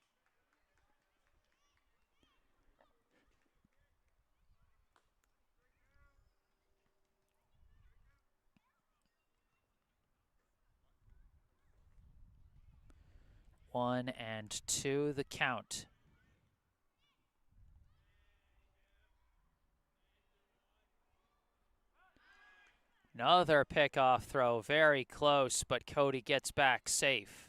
One and two, the count. Another pickoff throw, very close, but Cody gets back safe.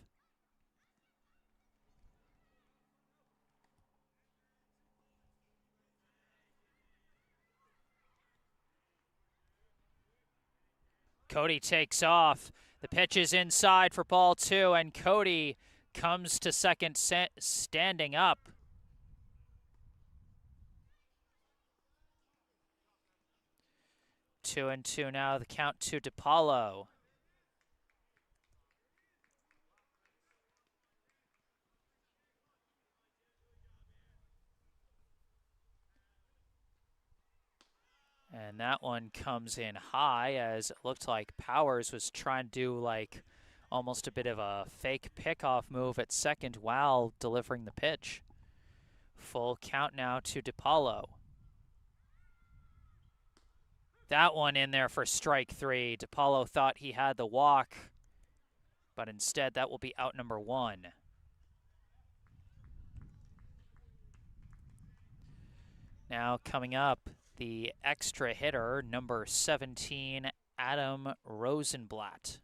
Cody takes off. The pitch is inside for ball two, and Cody comes to second standing up. 2-2 now, the count to DiPaolo. And that one comes in high, as it looked like Powers was trying to do like almost a bit of a fake pickoff move at second while delivering the pitch. Full count now to DiPaolo. That one in there for strike 3. DePaulo thought he had the walk, but instead that will be out number 1. Now coming up, the extra hitter, number 17, Adam Rosenblatt.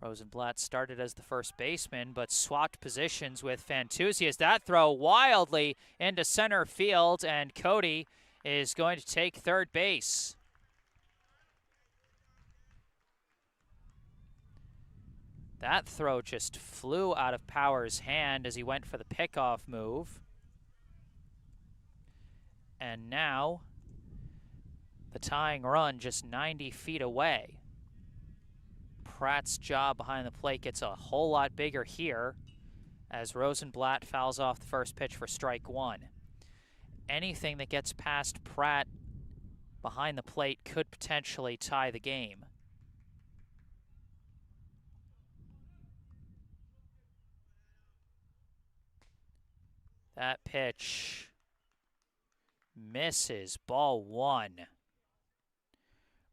Rosenblatt started as the first baseman, but swapped positions with Fantuzzi as that throw wildly into center field, and Cody is going to take third base. That throw just flew out of Power's hand as he went for the pickoff move. And now, the tying run just 90 feet away. Pratt's job behind the plate gets a whole lot bigger here as Rosenblatt fouls off the first pitch for strike 1. Anything that gets past Pratt behind the plate could potentially tie the game. That pitch misses, ball 1.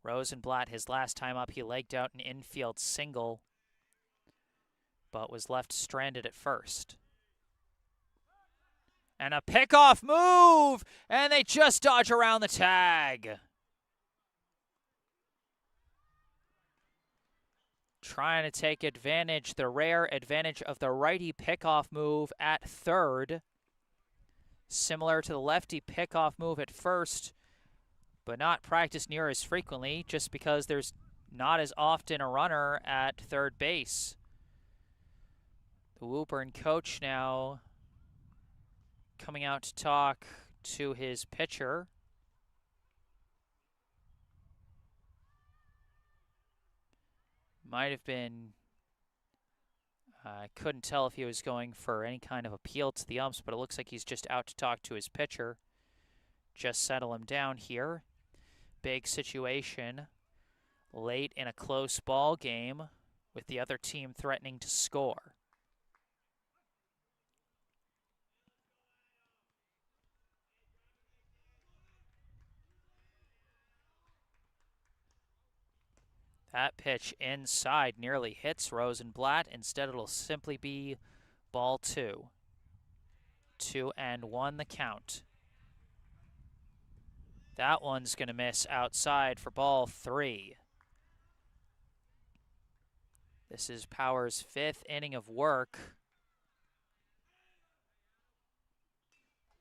Rosenblatt, his last time up, he legged out an infield single, but was left stranded at first. And a pickoff move, and they just dodge around the tag. Trying to take advantage, the rare advantage of the righty pickoff move at third. Similar to the lefty pickoff move at first, but not practiced near as frequently just because there's not as often a runner at third base. The Woburn coach now coming out to talk to his pitcher. Might have been, I couldn't tell if he was going for any kind of appeal to the umps, but it looks like he's just out to talk to his pitcher. Just settle him down here. Big situation late in a close ball game with the other team threatening to score. That pitch inside nearly hits Rosenblatt. Instead, it'll simply be ball 2. 2-1 the count. That one's going to miss outside for ball 3. This is Power's 5th inning of work.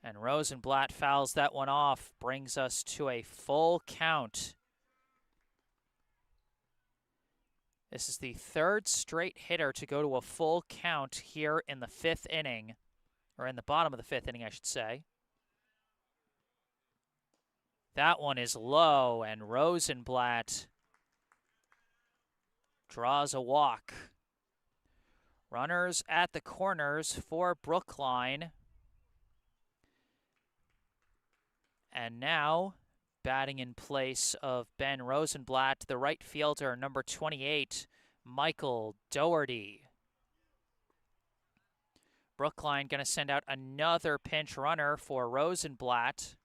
And Rosenblatt fouls that one off, brings us to a full count. This is the 3rd straight hitter to go to a full count here in the 5th inning, or in the bottom of the 5th inning, I should say. That one is low, and Rosenblatt draws a walk. Runners at the corners for Brookline. And now, batting in place of Ben Rosenblatt, the right fielder, number 28, Michael Doherty. Brookline going to send out another pinch runner for Rosenblatt.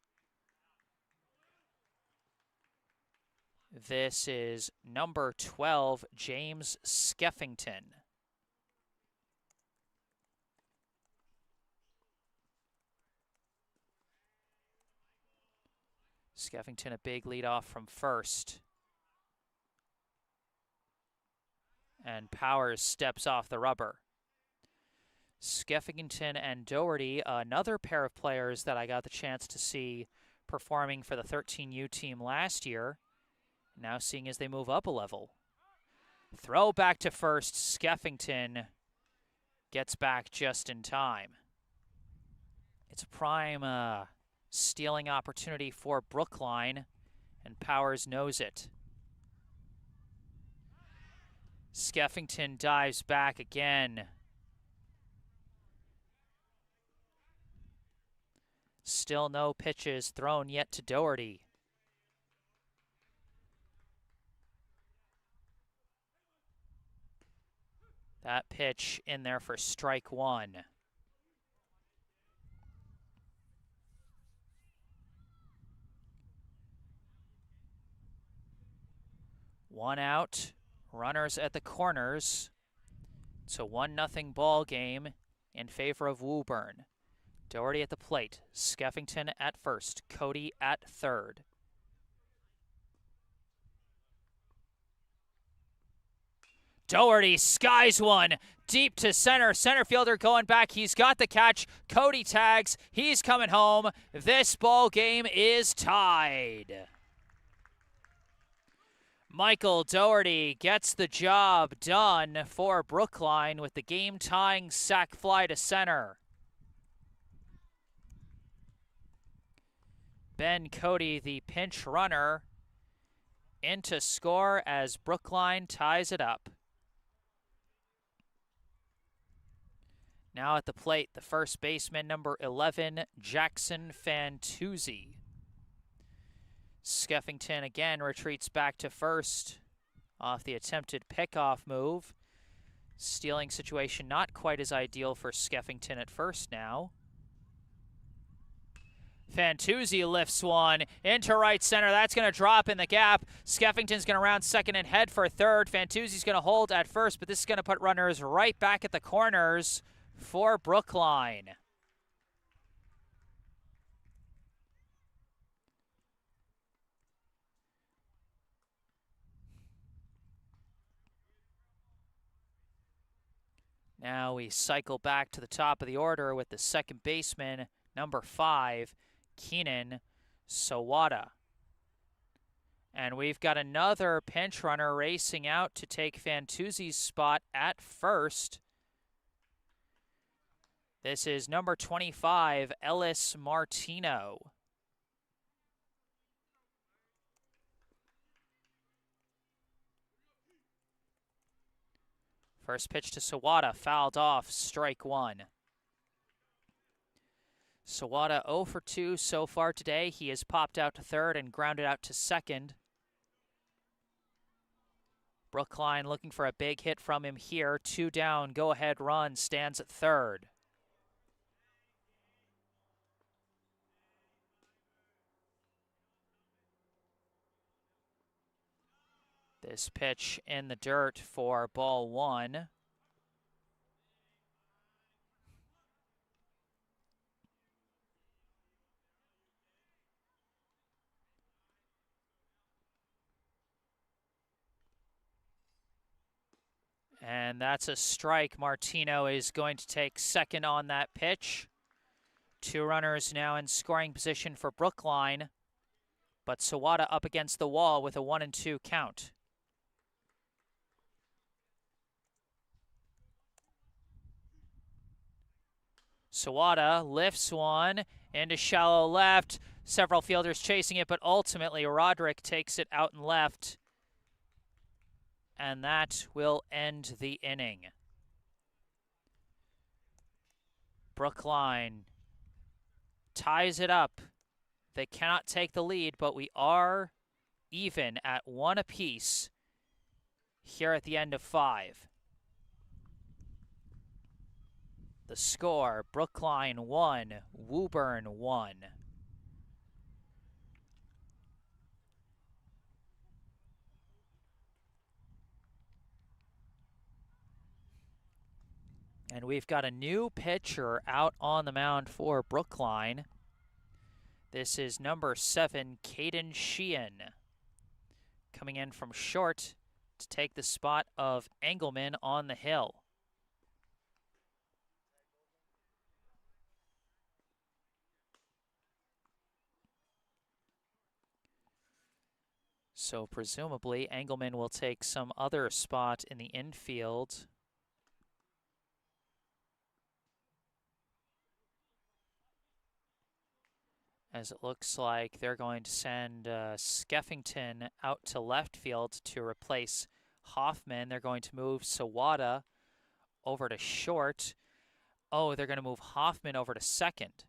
This is number 12, James Skeffington. Skeffington a big lead off from first. And Powers steps off the rubber. Skeffington and Doherty, another pair of players that I got the chance to see performing for the 13U team last year. Now seeing as they move up a level. Throw back to first. Skeffington gets back just in time. It's a prime stealing opportunity for Brookline, and Powers knows it. Skeffington dives back again. Still no pitches thrown yet to Doherty. That pitch in there for strike 1. One out, runners at the corners. It's a 1-0 ball game in favor of Woburn. Doherty at the plate, Skeffington at first, Cody at third. Doherty skies one deep to center. Center fielder going back. He's got the catch. Cody tags. He's coming home. This ball game is tied. Michael Doherty gets the job done for Brookline with the game-tying sac fly to center. Ben Cody, the pinch runner, in to score as Brookline ties it up. Now at the plate, the first baseman, number 11, Jackson Fantuzzi. Skeffington again retreats back to first off the attempted pickoff move. Stealing situation not quite as ideal for Skeffington at first now. Fantuzzi lifts one into right center. That's going to drop in the gap. Skeffington's going to round second and head for third. Fantuzzi's going to hold at first, but this is going to put runners right back at the corners for Brookline. Now we cycle back to the top of the order with the second baseman, number 5, Keenan Sawada. And we've got another pinch runner racing out to take Fantuzzi's spot at first. This is number 25, Ellis Martino. First pitch to Sawada, fouled off, strike one. Sawada 0 for 2 so far today. He has popped out to third and grounded out to second. Brookline looking for a big hit from him here. 2 down, go-ahead run, stands at third. This pitch in the dirt for ball 1. And that's a strike. Martino is going to take second on that pitch. 2 runners now in scoring position for Brookline, but Sawada up against the wall with a 1-2 count. Sawada lifts one into shallow left. Several fielders chasing it, but ultimately Roderick takes it out and left. And that will end the inning. Brookline ties it up. They cannot take the lead, but we are even at 1 apiece here at the end of 5. The score, Brookline 1, Woburn 1. And we've got a new pitcher out on the mound for Brookline. This is number 7, Mayfield-Sheehan, coming in from short to take the spot of Engelman on the hill. So presumably Engelman will take some other spot in the infield. As it looks like they're going to send Skeffington out to left field to replace Hoffman. They're going to move Sawada over to short. Oh, they're going to move Hoffman over to second.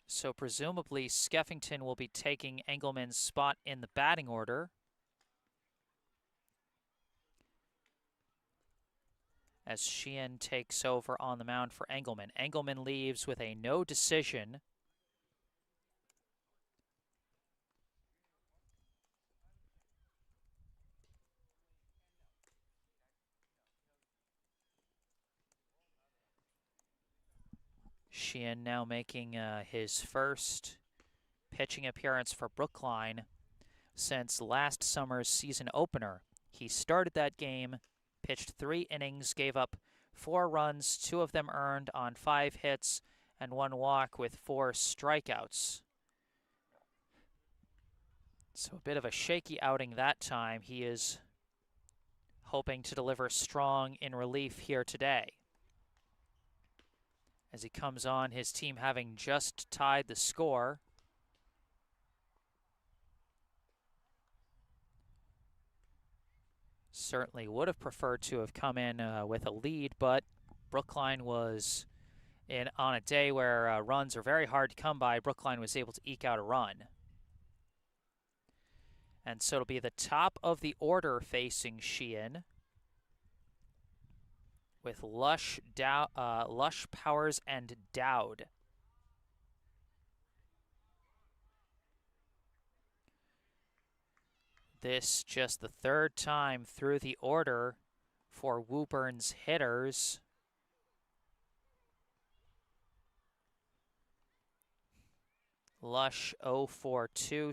So presumably Skeffington will be taking Engelman's spot in the batting order. As Sheehan takes over on the mound for Engelman. Engelman leaves with a no decision. Sheehan now making his first pitching appearance for Brookline since last summer's season opener. He started that game, pitched 3 innings, gave up 4 runs, 2 of them earned on 5 hits and 1 walk with 4 strikeouts. So a bit of a shaky outing that time. He is hoping to deliver strong in relief here today. As he comes on, his team having just tied the score. Certainly would have preferred to have come in with a lead, but Brookline was on a day where runs are very hard to come by. Brookline was able to eke out a run. And so it'll be the top of the order facing Sheehan with Lush, Powers, and Dowd. This just the 3rd time through the order for Woburn's hitters. Lush 0 for 2,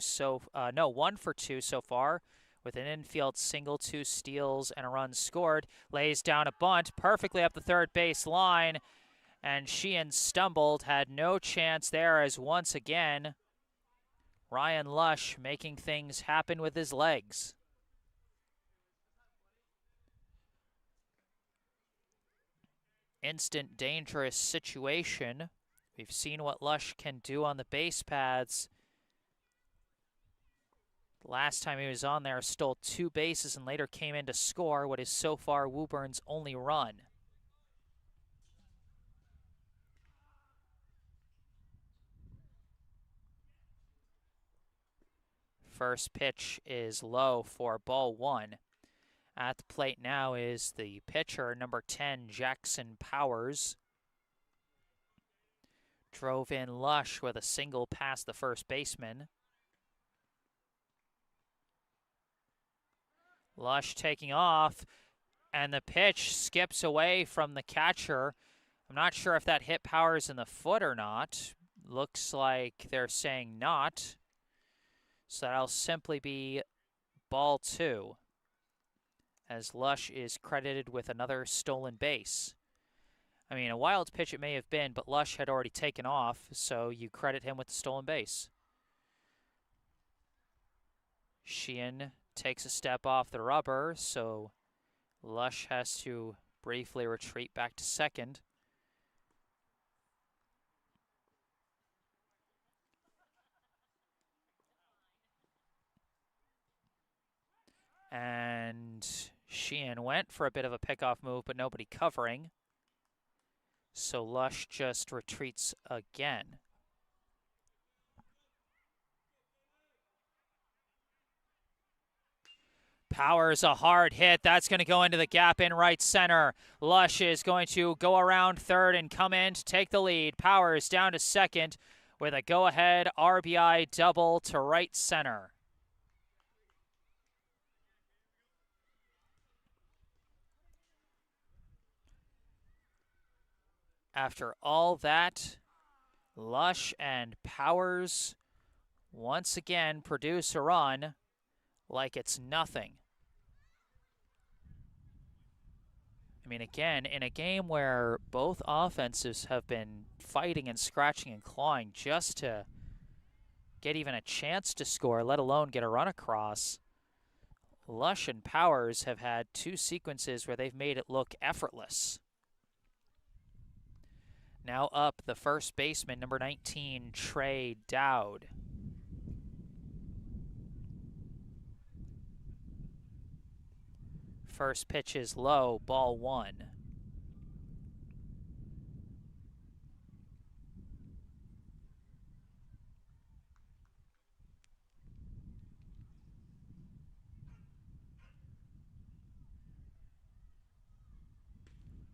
1 for 2 so far, with an infield single, 2 steals, and a run scored. Lays down a bunt perfectly up the third base line, and Sheehan stumbled, had no chance there, as once again Ryan Lush making things happen with his legs. Instant dangerous situation. We've seen what Lush can do on the base paths. Last time he was on there, stole 2 bases and later came in to score what is so far Woburn's only run. First pitch is low for ball 1. At the plate now is the pitcher, number 10, Jackson Powers. Drove in Lush with a single past the first baseman. Lush taking off, and the pitch skips away from the catcher. I'm not sure if that hit Powers in the foot or not. Looks like they're saying not. So that'll simply be ball 2, as Lush is credited with another stolen base. I mean, a wild pitch it may have been, but Lush had already taken off, so you credit him with the stolen base. Sheehan takes a step off the rubber, so Lush has to briefly retreat back to second. And Sheehan went for a bit of a pickoff move, but nobody covering. So Lush just retreats again. Powers, a hard hit. That's going to go into the gap in right center. Lush is going to go around third and come in to take the lead. Powers down to second with a go-ahead RBI double to right center. After all that, Lush and Powers once again produce a run like it's nothing. I mean, again, in a game where both offenses have been fighting and scratching and clawing just to get even a chance to score, let alone get a run across, Lush and Powers have had 2 sequences where they've made it look effortless. Now up the first baseman, number 19, Trey Dowd. First pitch is low, ball 1.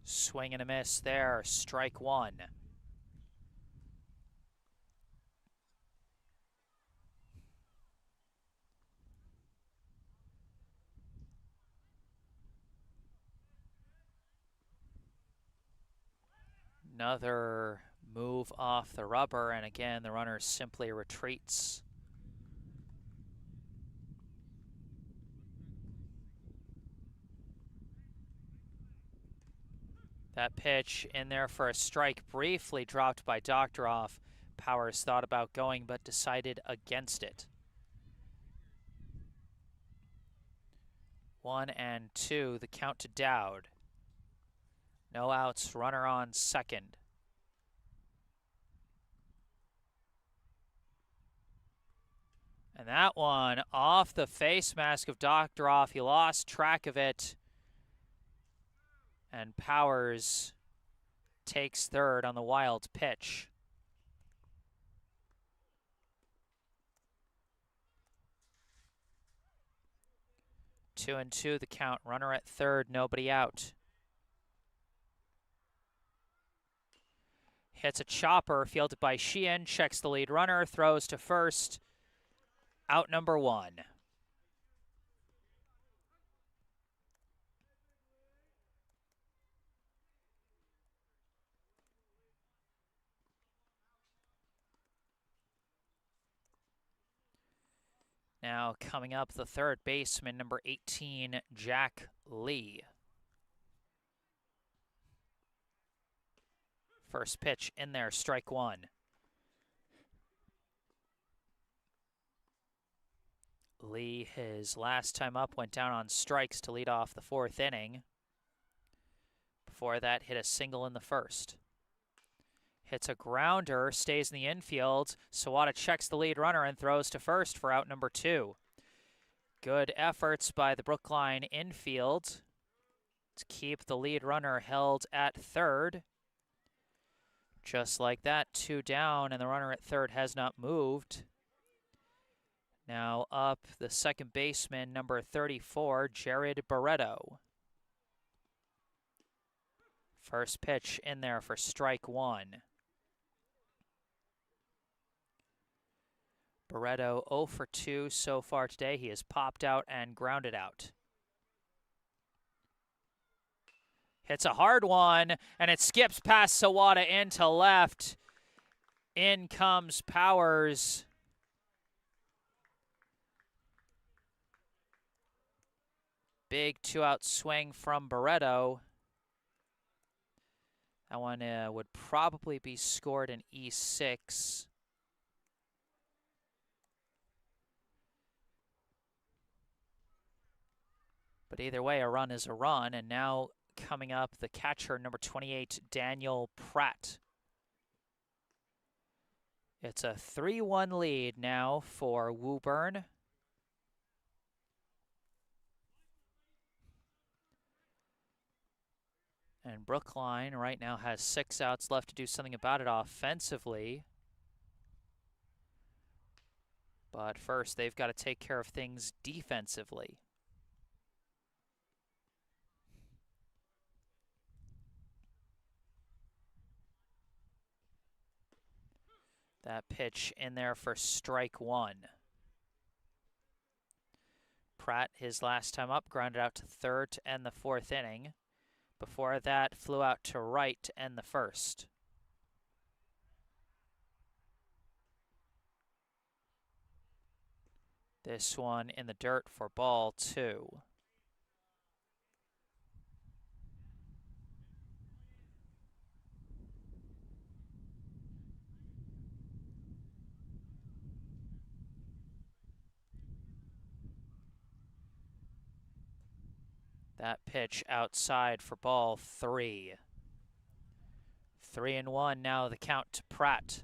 Swing and a miss there, strike 1. Another move off the rubber, and again, the runner simply retreats. That pitch in there for a strike, briefly dropped by Doctoroff. Powers thought about going, but decided against it. 1-2, the count to Dowd. No outs, runner on second. And that one off the face mask of Doctoroff. He lost track of it. And Powers takes third on the wild pitch. Two and two, the count. Runner at third, nobody out. Hits a chopper, fielded by Sheehan, checks the lead runner, throws to first. Out number one. Now coming up, the third baseman, number 18, Jack Lee. First pitch in there, strike one. Lee, his last time up, went down on strikes to lead off the fourth inning. Before that, hit a single in the first. Hits a grounder, stays in the infield. Sawada checks the lead runner and throws to first for out number two. Good efforts by the Brookline infield to keep the lead runner held at third. Just like that, two down, and the runner at third has not moved. Now up the second baseman, number 34, Jared Barreto. First pitch in there for strike one. Barreto 0 for 2 so far today. He has popped out and grounded out. Hits a hard one, and it skips past Sawada into left. In comes Powers. Big two-out swing from Barreto. That one would probably be scored in E6. But either way, a run is a run. And now coming up, the catcher, number 28, Daniel Pratt. It's a 3-1 lead now for Woburn. And Brookline right now has 6 outs left to do something about it offensively. But first, they've got to take care of things defensively. That pitch in there for strike one. Pratt, his last time up, grounded out to third to end the fourth inning. Before that, flew out to right to end the first. This one in the dirt for ball two. That pitch outside for ball three. 3-1 now, the count to Pratt.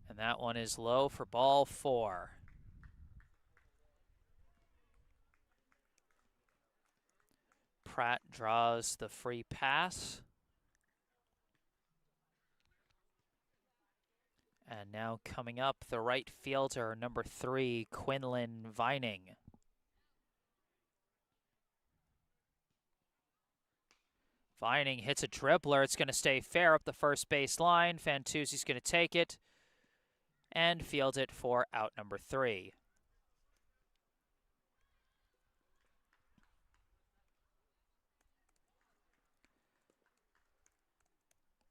And that one is low for ball four. Pratt draws the free pass. And now coming up, the right fielder, number 3, Quinlan Vining. Vining hits a dribbler. It's going to stay fair up the first base line. Fantuzzi's going to take it and field it for out number 3.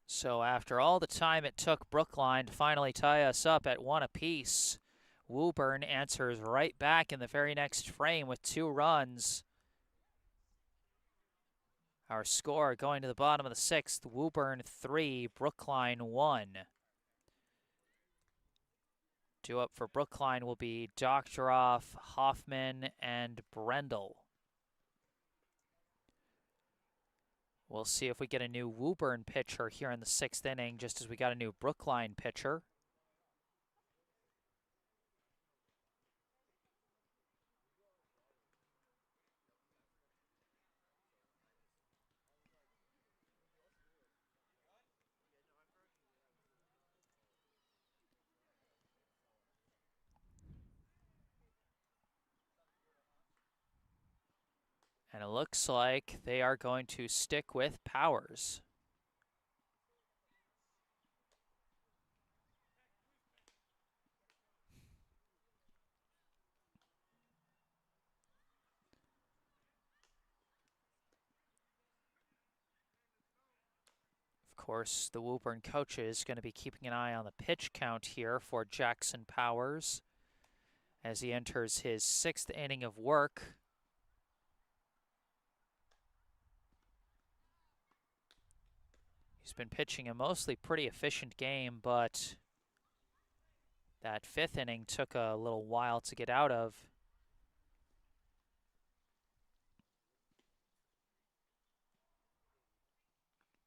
So after all the time it took Brookline to finally tie us up at 1 apiece, Woburn answers right back in the very next frame with 2 runs. Our score going to the bottom of the 6th, Woburn 3, Brookline 1. Due up for Brookline will be Doctoroff, Hoffman, and Brendel. We'll see if we get a new Woburn pitcher here in the 6th inning, just as we got a new Brookline pitcher. And it looks like they are going to stick with Powers. Of course, the Woburn coach is going to be keeping an eye on the pitch count here for Jackson Powers as he enters his 6th inning of work. He's been pitching a mostly pretty efficient game, but that 5th inning took a little while to get out of.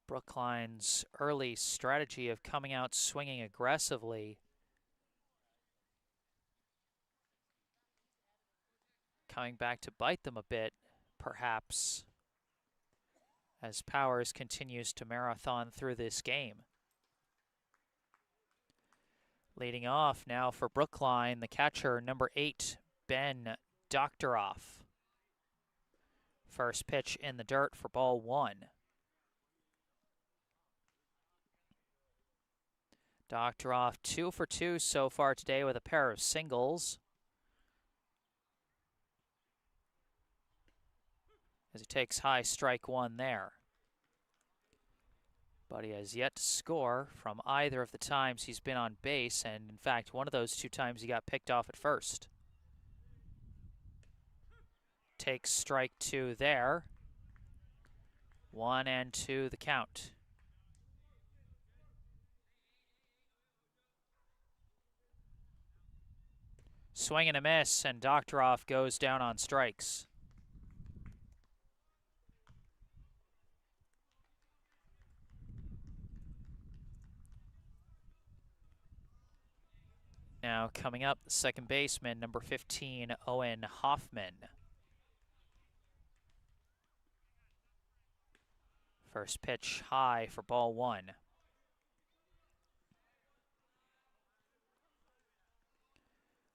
Brookline's early strategy of coming out swinging aggressively coming back to bite them a bit, perhaps, as Powers continues to marathon through this game. Leading off now for Brookline, the catcher, number 8, Ben Doctoroff. First pitch in the dirt for ball 1. Doctoroff 2 for 2 so far today with a pair of singles, as he takes high strike 1 there. But he has yet to score from either of the times he's been on base, and in fact, one of those 2 times he got picked off at first. Takes strike 2 there. 1-2 the count. Swing and a miss, and Doctoroff goes down on strikes. Now coming up, the second baseman, number 15, Owen Hoffman. First pitch high for ball 1.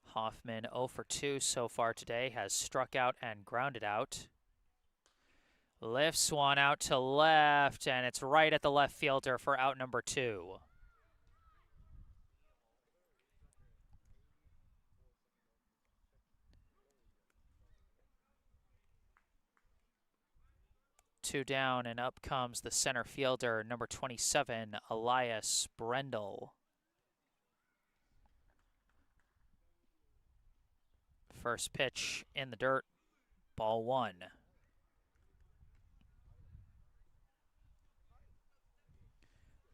Hoffman 0 for 2 so far today, has struck out and grounded out. Lifts one out to left, and it's right at the left fielder for out number 2. Two down, and up comes the center fielder, number 27, Elias Brendel. First pitch in the dirt, ball 1.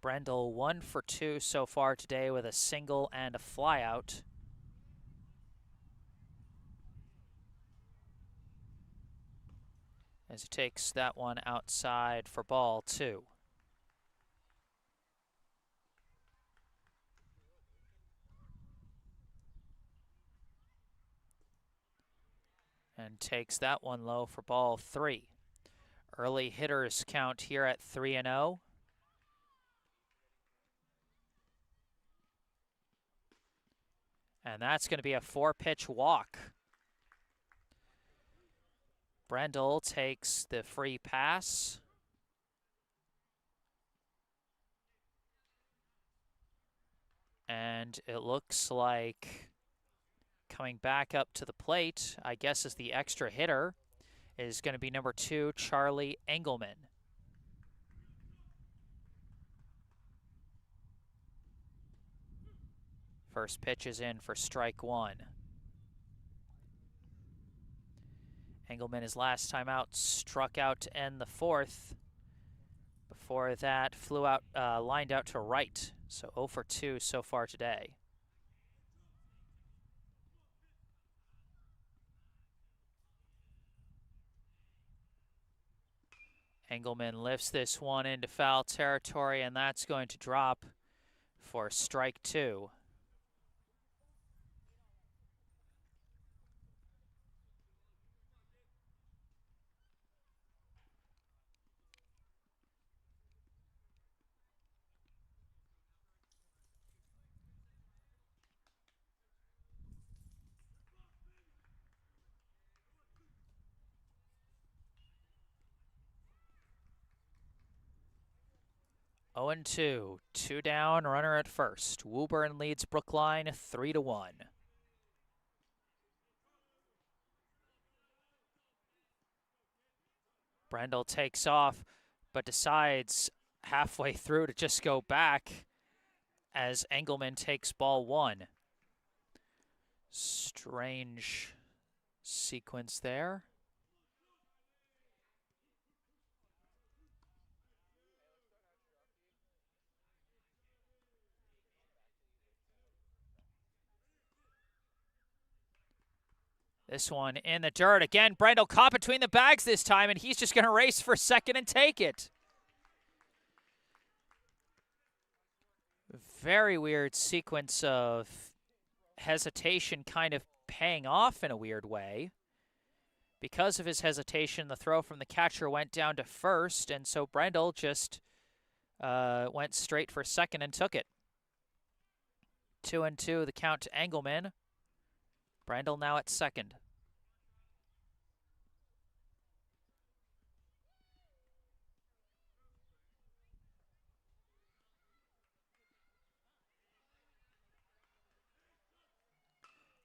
Brendel 1 for 2 so far today with a single and a flyout. As he takes that one outside for ball 2. And takes that one low for ball 3. Early hitters count here at 3-0. And that's going to be a 4-pitch walk. Brendel takes the free pass And it looks like coming back up to the plate, I guess as the extra hitter, is going to be number 2, Charlie Engelman. First pitch is in for strike 1. Engelman, his last time out, struck out to end the 4th. Before that, flew out, lined out to right. So 0 for 2 so far today. Engelman lifts this one into foul territory, and that's going to drop for strike 2. Oh and 2, 2 down, runner at first. Woburn leads Brookline 3-1. Brendel takes off, but decides halfway through to just go back as Engelman takes ball 1. Strange sequence there. This one in the dirt. Again, Brendel caught between the bags this time, and he's just going to race for second and take it. Very weird sequence of hesitation kind of paying off in a weird way. Because of his hesitation, the throw from the catcher went down to first, and so Brendel just went straight for second and took it. 2-2, the count to Engelman. Brendel now at second.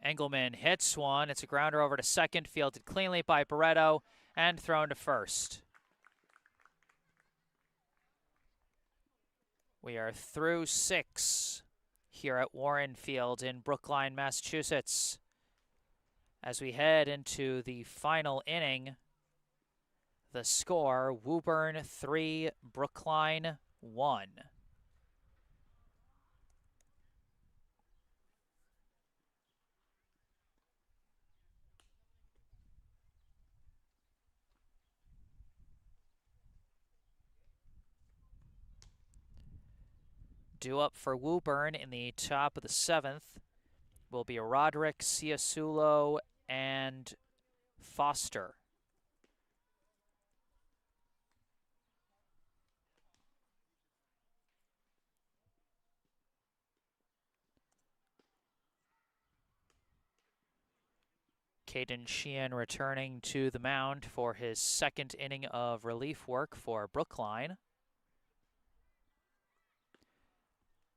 Engelman hits one. It's a grounder over to second, fielded cleanly by Barreto, and thrown to first. We are through 6 here at Warren Field in Brookline, Massachusetts. As we head into the final inning, the score, Woburn 3, Brookline 1. Due up for Woburn in the top of the 7th will be Roderick, Ciasulo, and Foster. Mayfield-Sheehan returning to the mound for his second inning of relief work for Brookline.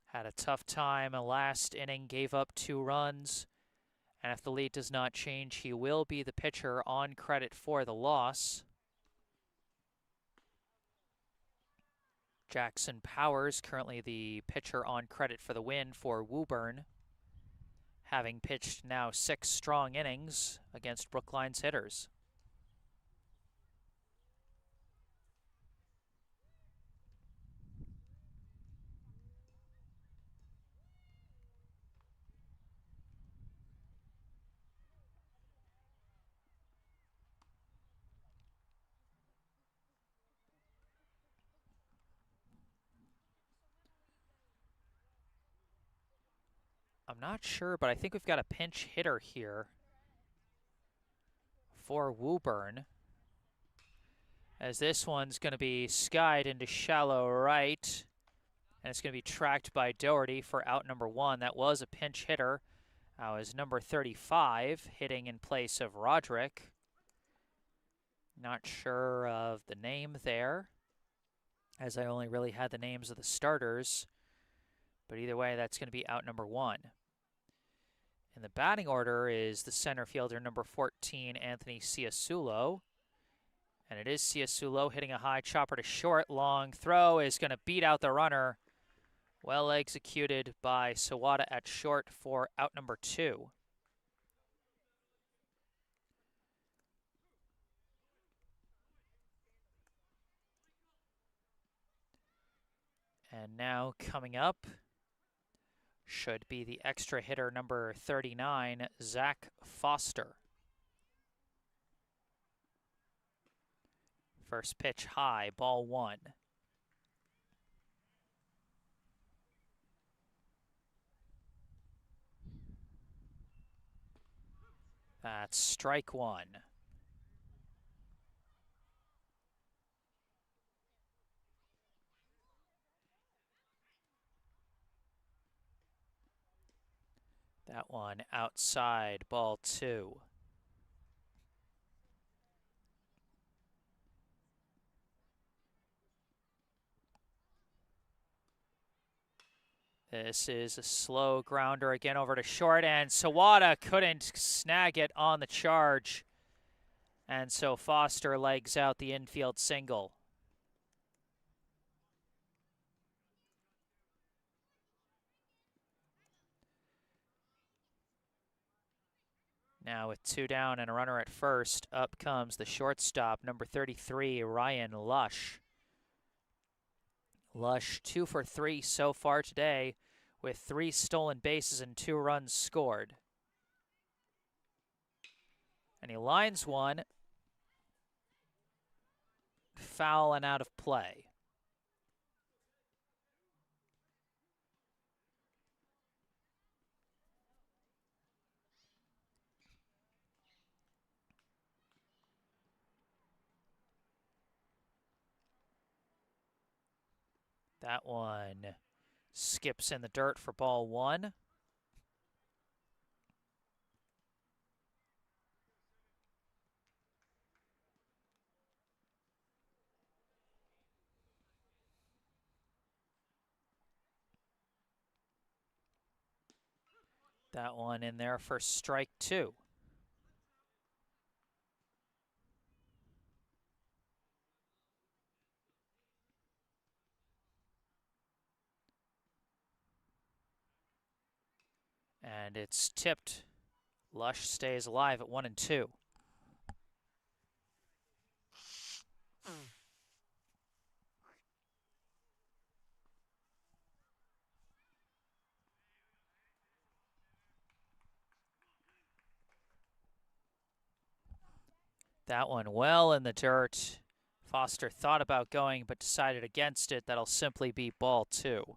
Had a tough time last inning, gave up 2 runs, and if the lead does not change, he will be the pitcher on credit for the loss. Jackson Powers, currently the pitcher on credit for the win for Woburn, having pitched now 6 strong innings against Brookline's hitters. I'm not sure, but I think we've got a pinch hitter here for Woburn, as this one's going to be skied into shallow right, and it's going to be tracked by Doherty for out number 1. That was a pinch hitter. That was number 35, hitting in place of Roderick. Not sure of the name there, as I only really had the names of the starters. But either way, that's going to be out number 1. In the batting order is the center fielder, number 14, Anthony Ciasulo. And it is Ciasulo hitting a high chopper to short. Long throw is going to beat out the runner. Well executed by Sawada at short for out number 2. And now coming up should be the extra hitter, number 39, Zach Foster. First pitch high, ball 1. That's strike 1. That one outside, ball 2. This is a slow grounder again over to short, and Sawada couldn't snag it on the charge. And so Foster legs out the infield single. Now with 2 down and a runner at first, up comes the shortstop, number 33, Ryan Lush. Lush 2 for 3 so far today with 3 stolen bases and 2 runs scored. And he lines one, foul and out of play. That one skips in the dirt for ball 1. That one in there for strike 2. And it's tipped. Lush stays alive at 1 and 2. That one well in the dirt. Foster thought about going but decided against it. That'll simply be ball 2.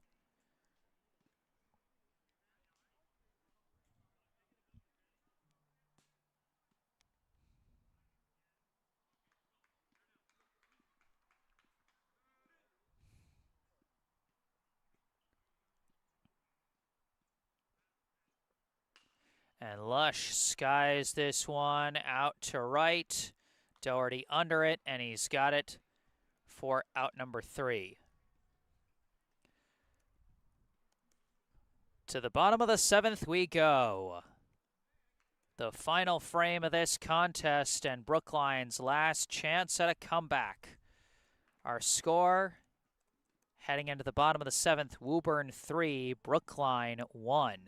And Lush skies this one out to right. Doherty under it, and he's got it for out number 3. To the bottom of the 7th we go. The final frame of this contest and Brookline's last chance at a comeback. Our score heading into the bottom of the 7th, Woburn 3, Brookline 1.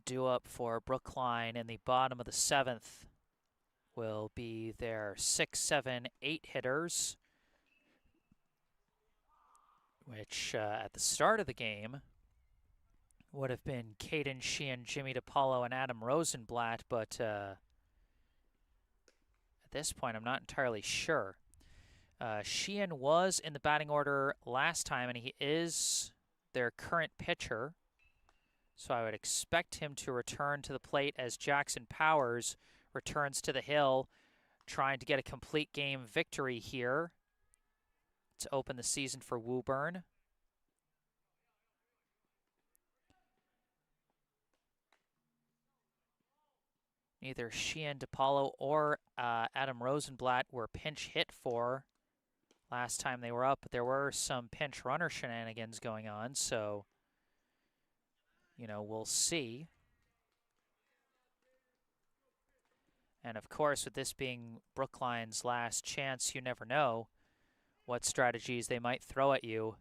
Due up for Brookline in the bottom of the 7th will be their 6, 7, 8 hitters, which at the start of the game would have been Caden Sheehan, Jimmy DiPaolo, and Adam Rosenblatt, but at this point I'm not entirely sure. Sheehan was in the batting order last time, and he is their current pitcher. So I would expect him to return to the plate as Jackson Powers returns to the hill, trying to get a complete game victory here to open the season for Woburn. Neither Sheehan, DiPaolo, or Adam Rosenblatt were pinch hit for last time they were up, but there were some pinch runner shenanigans going on, so, you know, we'll see. And of course, with this being Brookline's last chance, you never know what strategies they might throw at you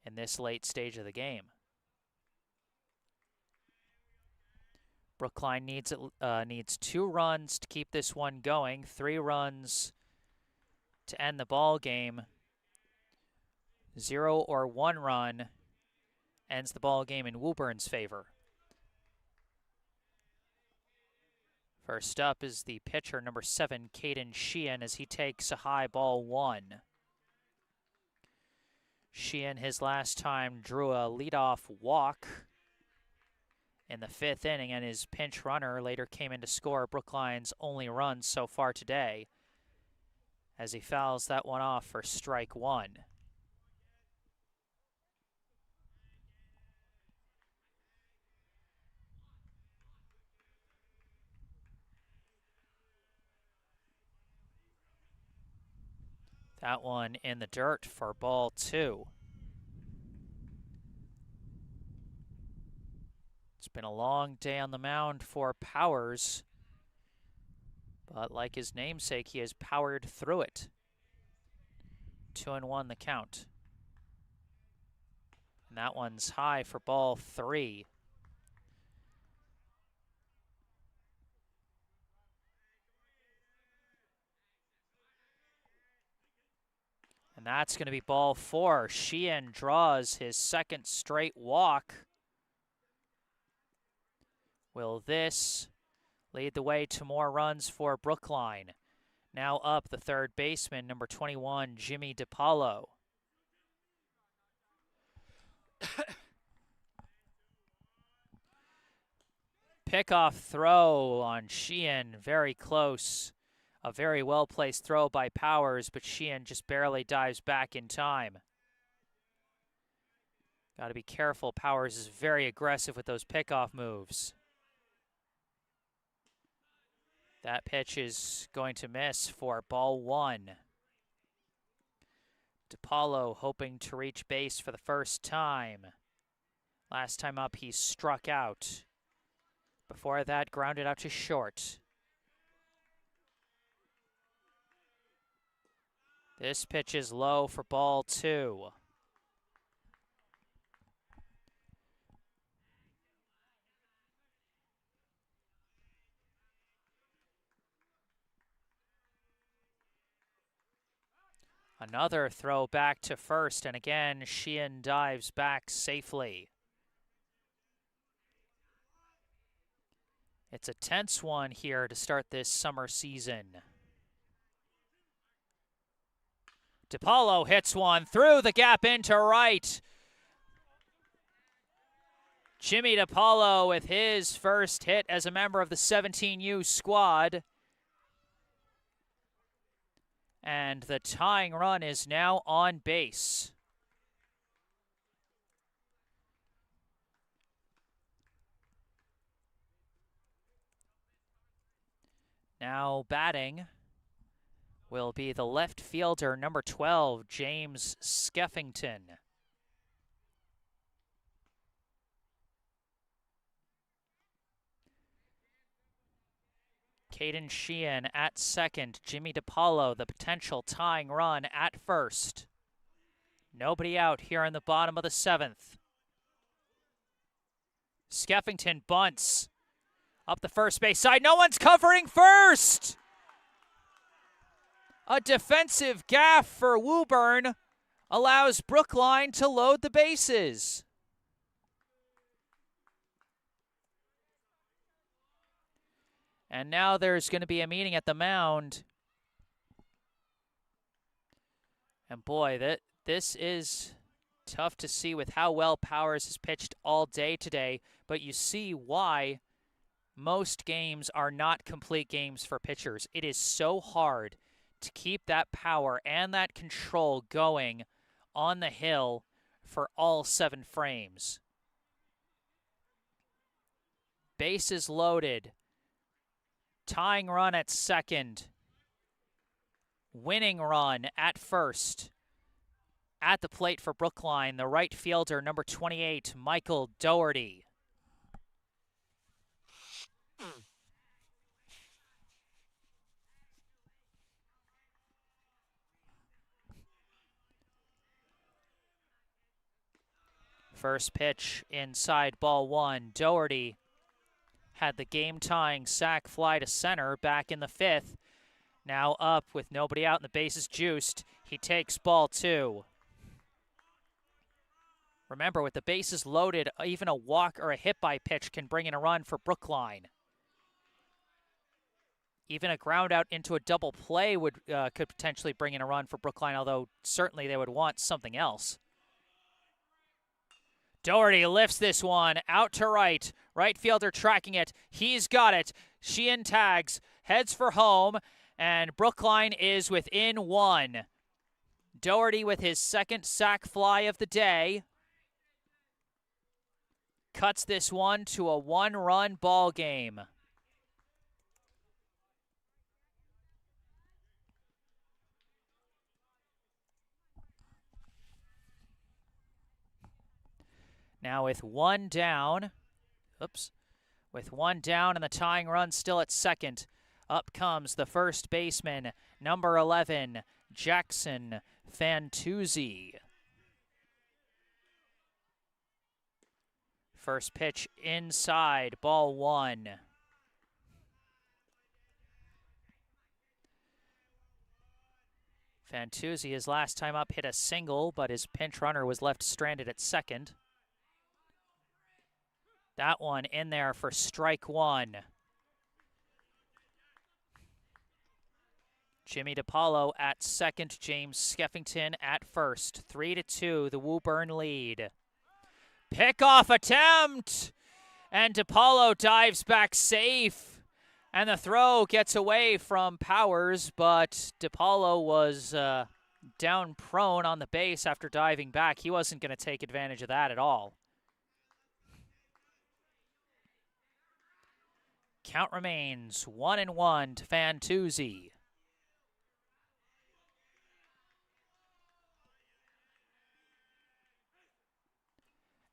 in this late stage of the game. Brookline needs 2 runs to keep this one going, 3 runs to end the ball game. 0 or 1 run ends the ball game in Woburn's favor. First up is the pitcher, number 7, Mayfield-Sheehan, as he takes a high ball 1. Sheehan, his last time, drew a leadoff walk in the 5th inning, and his pinch runner later came in to score Brookline's only run so far today, as he fouls that one off for strike 1. That one in the dirt for ball 2. It's been a long day on the mound for Powers, but like his namesake, he has powered through it. 2-1 the count. And that one's high for ball 3. And that's going to be ball 4. Sheehan draws his 2nd straight walk. Will this lead the way to more runs for Brookline? Now up the 3rd baseman, number 21, Jimmy DiPaolo. Pickoff throw on Sheehan, very close. A very well-placed throw by Powers, but Sheehan just barely dives back in time. Got to be careful. Powers is very aggressive with those pickoff moves. That pitch is going to miss for ball 1. DiPaolo hoping to reach base for the first time. Last time up, he struck out. Before that, grounded out to short. This pitch is low for ball 2. Another throw back to first, and again, Sheehan dives back safely. It's a tense one here to start this summer season. DiPaolo hits one through the gap into right. Jimmy DiPaolo with his first hit as a member of the 17U squad. And the tying run is now on base. Now batting will be the left fielder, number 12, James Skeffington. Mayfield-Sheehan at second. Jimmy DiPaolo, the potential tying run at first. Nobody out here in the bottom of the 7th. Skeffington bunts up the first base side. No one's covering first! A defensive gaffe for Woburn allows Brookline to load the bases. And now there's going to be a meeting at the mound. And boy, this is tough to see with how well Powers has pitched all day today. But you see why most games are not complete games for pitchers. It is so hard to keep that power and that control going on the hill for all 7 frames. Bases loaded. Tying run at second. Winning run at first. At the plate for Brookline, the right fielder, number 28, Michael Doherty. First pitch inside, ball 1. Doherty had the game-tying sac fly to center back in the 5th. Now up with nobody out and the bases juiced. He takes ball 2. Remember, with the bases loaded, even a walk or a hit-by pitch can bring in a run for Brookline. Even a ground out into a double play could potentially bring in a run for Brookline, although certainly they would want something else. Doherty lifts this one out to right. Right fielder tracking it. He's got it. Sheehan tags, heads for home, and Brookline is within 1. Doherty with his 2nd sac fly of the day. Cuts this one to a 1-run ball game. Now with 1 down, with 1 down and the tying run still at second, up comes the first baseman, number 11, Jackson Fantuzzi. First pitch inside, ball 1. Fantuzzi, his last time up, hit a single, but his pinch runner was left stranded at second. That one in there for strike 1. Jimmy DiPaolo at second, James Skeffington at first. 3-2, the Woburn lead. Pickoff attempt! And DiPaolo dives back safe. And the throw gets away from Powers, but DiPaolo was down prone on the base after diving back. He wasn't going to take advantage of that at all. Count remains 1-1 to Fantuzzi.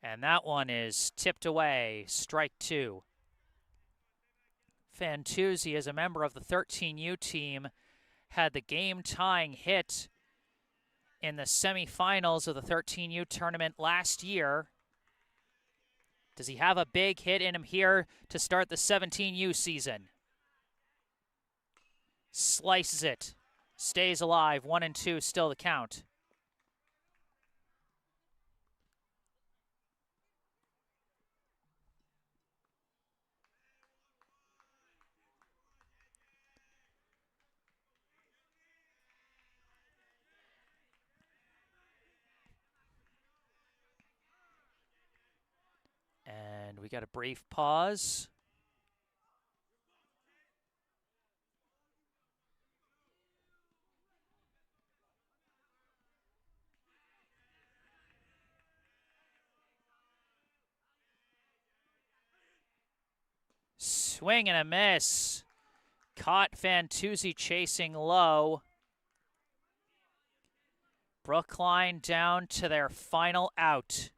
And that one is tipped away, strike 2. Fantuzzi, as a member of the 13U team, had the game-tying hit in the semifinals of the 13U tournament last year. Does he have a big hit in him here to start the 17U season? Slices it. Stays alive. 1-2 still the count. And we got a brief pause. Swing and a miss. Caught Fantuzzi chasing low. Brookline down to their final out.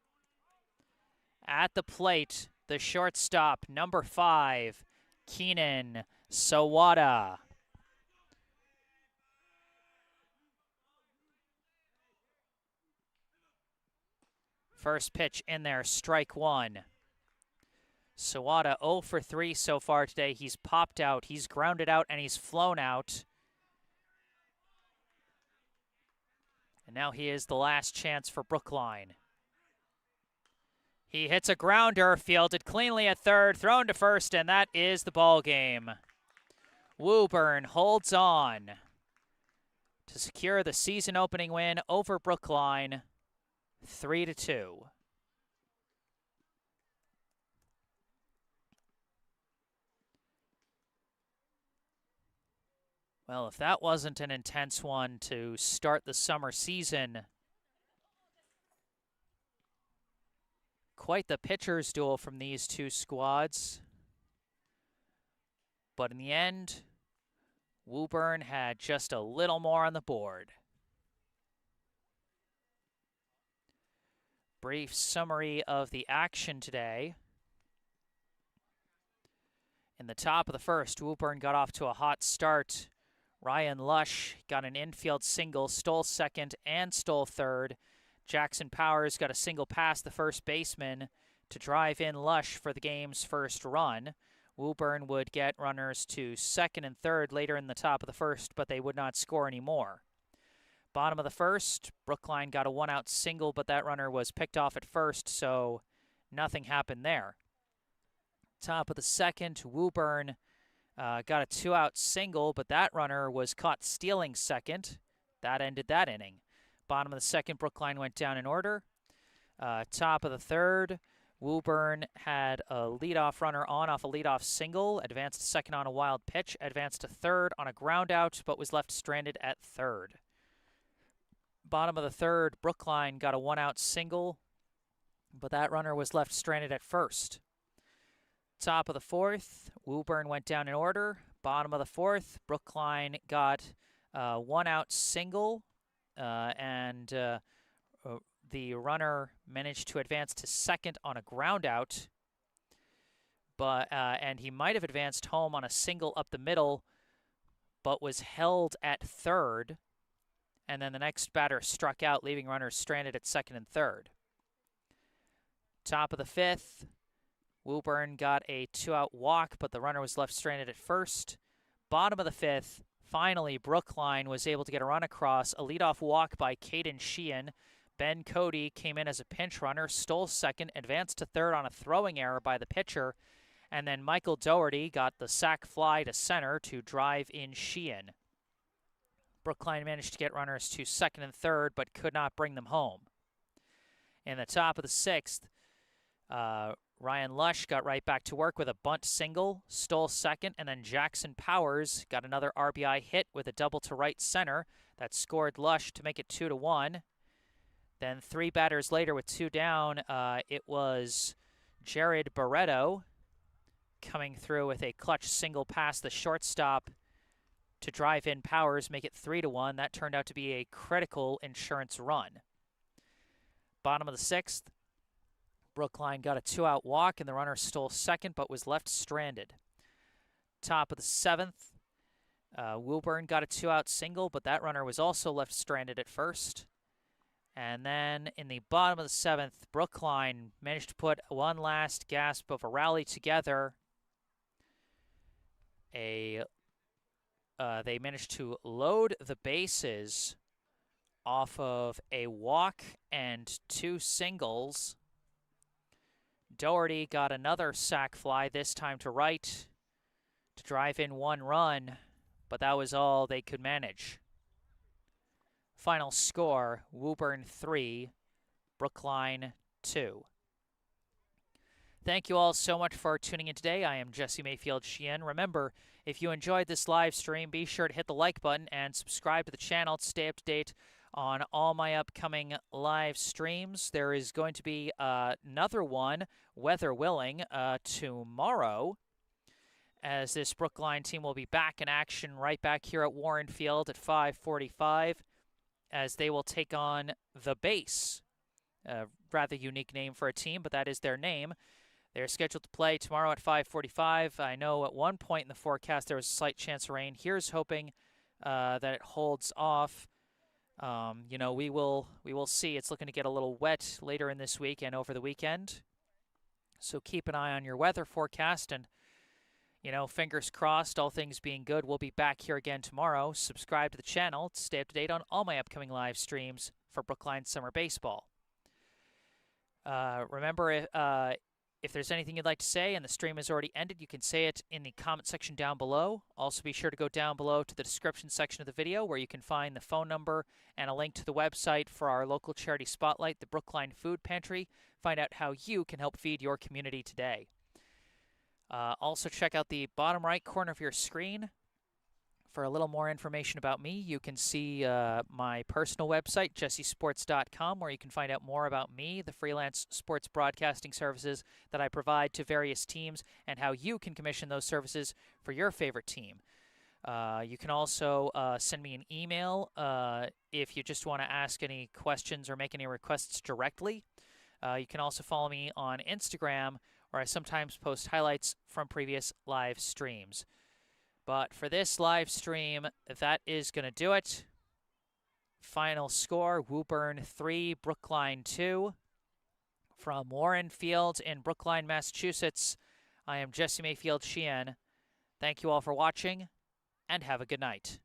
At the plate, the shortstop, number 5, Keenan Sawada. First pitch in there, strike 1. Sawada 0 for 3 so far today. He's popped out, he's grounded out, and he's flown out. And now he is the last chance for Brookline. He hits a grounder, fielded cleanly at third, thrown to first, and that is the ball game. Woburn holds on to secure the season-opening win over Brookline, 3-2. Well, if that wasn't an intense one to start the summer season, quite the pitcher's duel from these two squads. But in the end, Woburn had just a little more on the board. Brief summary of the action today. In the top of the first, Woburn got off to a hot start. Ryan Lush got an infield single, stole second and stole third. Jackson Powers got a single past the first baseman to drive in Lush for the game's first run. Woburn would get runners to second and third later in the top of the first, but they would not score any more. Bottom of the first, Brookline got a one-out single, but that runner was picked off at first, so nothing happened there. Top of the second, Woburn got a two-out single, but that runner was caught stealing second. That ended that inning. Bottom of the second, Brookline went down in order. Top of the third, Woburn had a leadoff runner on off a leadoff single, advanced to second on a wild pitch, advanced to third on a ground out, but was left stranded at third. Bottom of the third, Brookline got a one-out single, but that runner was left stranded at first. Top of the fourth, Woburn went down in order. Bottom of the fourth, Brookline got a one-out single, and the runner managed to advance to second on a ground out, and he might have advanced home on a single up the middle, but was held at third, and then the next batter struck out, leaving runners stranded at second and third. Top of the fifth, Woburn got a two-out walk, but the runner was left stranded at first. Bottom of the fifth, finally, Brookline was able to get a run across, a leadoff walk by Mayfield-Sheehan. Ben Cody came in as a pinch runner, stole second, advanced to third on a throwing error by the pitcher, and then Michael Doherty got the sac fly to center to drive in Sheehan. Brookline managed to get runners to second and third, but could not bring them home. In the top of the sixth, Ryan Lush got right back to work with a bunt single, stole second, and then Jackson Powers got another RBI hit with a double to right center that scored Lush to make it 2-1. Then three batters later with two down, it was Jared Barreto coming through with a clutch single past the shortstop to drive in Powers, make it 3-1. That turned out to be a critical insurance run. Bottom of the sixth, Brookline got a two-out walk, and the runner stole second but was left stranded. Top of the seventh, Woburn got a two-out single, but that runner was also left stranded at first. And then in the bottom of the seventh, Brookline managed to put one last gasp of a rally together. They managed to load the bases off of a walk and two singles. Doherty got another sac fly, this time to right, to drive in one run, but that was all they could manage. Final score, Woburn 3, Brookline 2. Thank you all so much for tuning in today. I am Jesse Mayfield-Sheehan. Remember, if you enjoyed this live stream, be sure to hit the like button and subscribe to the channel to stay up to date on all my upcoming live streams. There is going to be another one, weather willing, tomorrow, as this Brookline team will be back in action right back here at Warren Field at 5:45, as they will take on the Base. A rather unique name for a team, but that is their name. They're scheduled to play tomorrow at 5:45. I know at one point in the forecast there was a slight chance of rain. Here's hoping that it holds off. We will see. It's looking to get a little wet later in this week and over the weekend. So keep an eye on your weather forecast, and fingers crossed, all things being good, we'll be back here again tomorrow. Subscribe to the channel to stay up to date on all my upcoming live streams for Brookline Summer Baseball. Remember, if there's anything you'd like to say and the stream has already ended, you can say it in the comment section down below. Also, be sure to go down below to the description section of the video where you can find the phone number and a link to the website for our local charity spotlight, the Brookline Food Pantry. Find out how you can help feed your community today. Also, check out the bottom right corner of your screen For a little more information about me, you can see my personal website, jessesports.com, where you can find out more about me, the freelance sports broadcasting services that I provide to various teams, and how you can commission those services for your favorite team. You can also send me an email if you just want to ask any questions or make any requests directly. You can also follow me on Instagram, where I sometimes post highlights from previous live streams. But for this live stream, that is going to do it. Final score, Woburn 3, Brookline 2. From Warren Field in Brookline, Massachusetts, I am Jesse Mayfield-Sheehan. Thank you all for watching, and have a good night.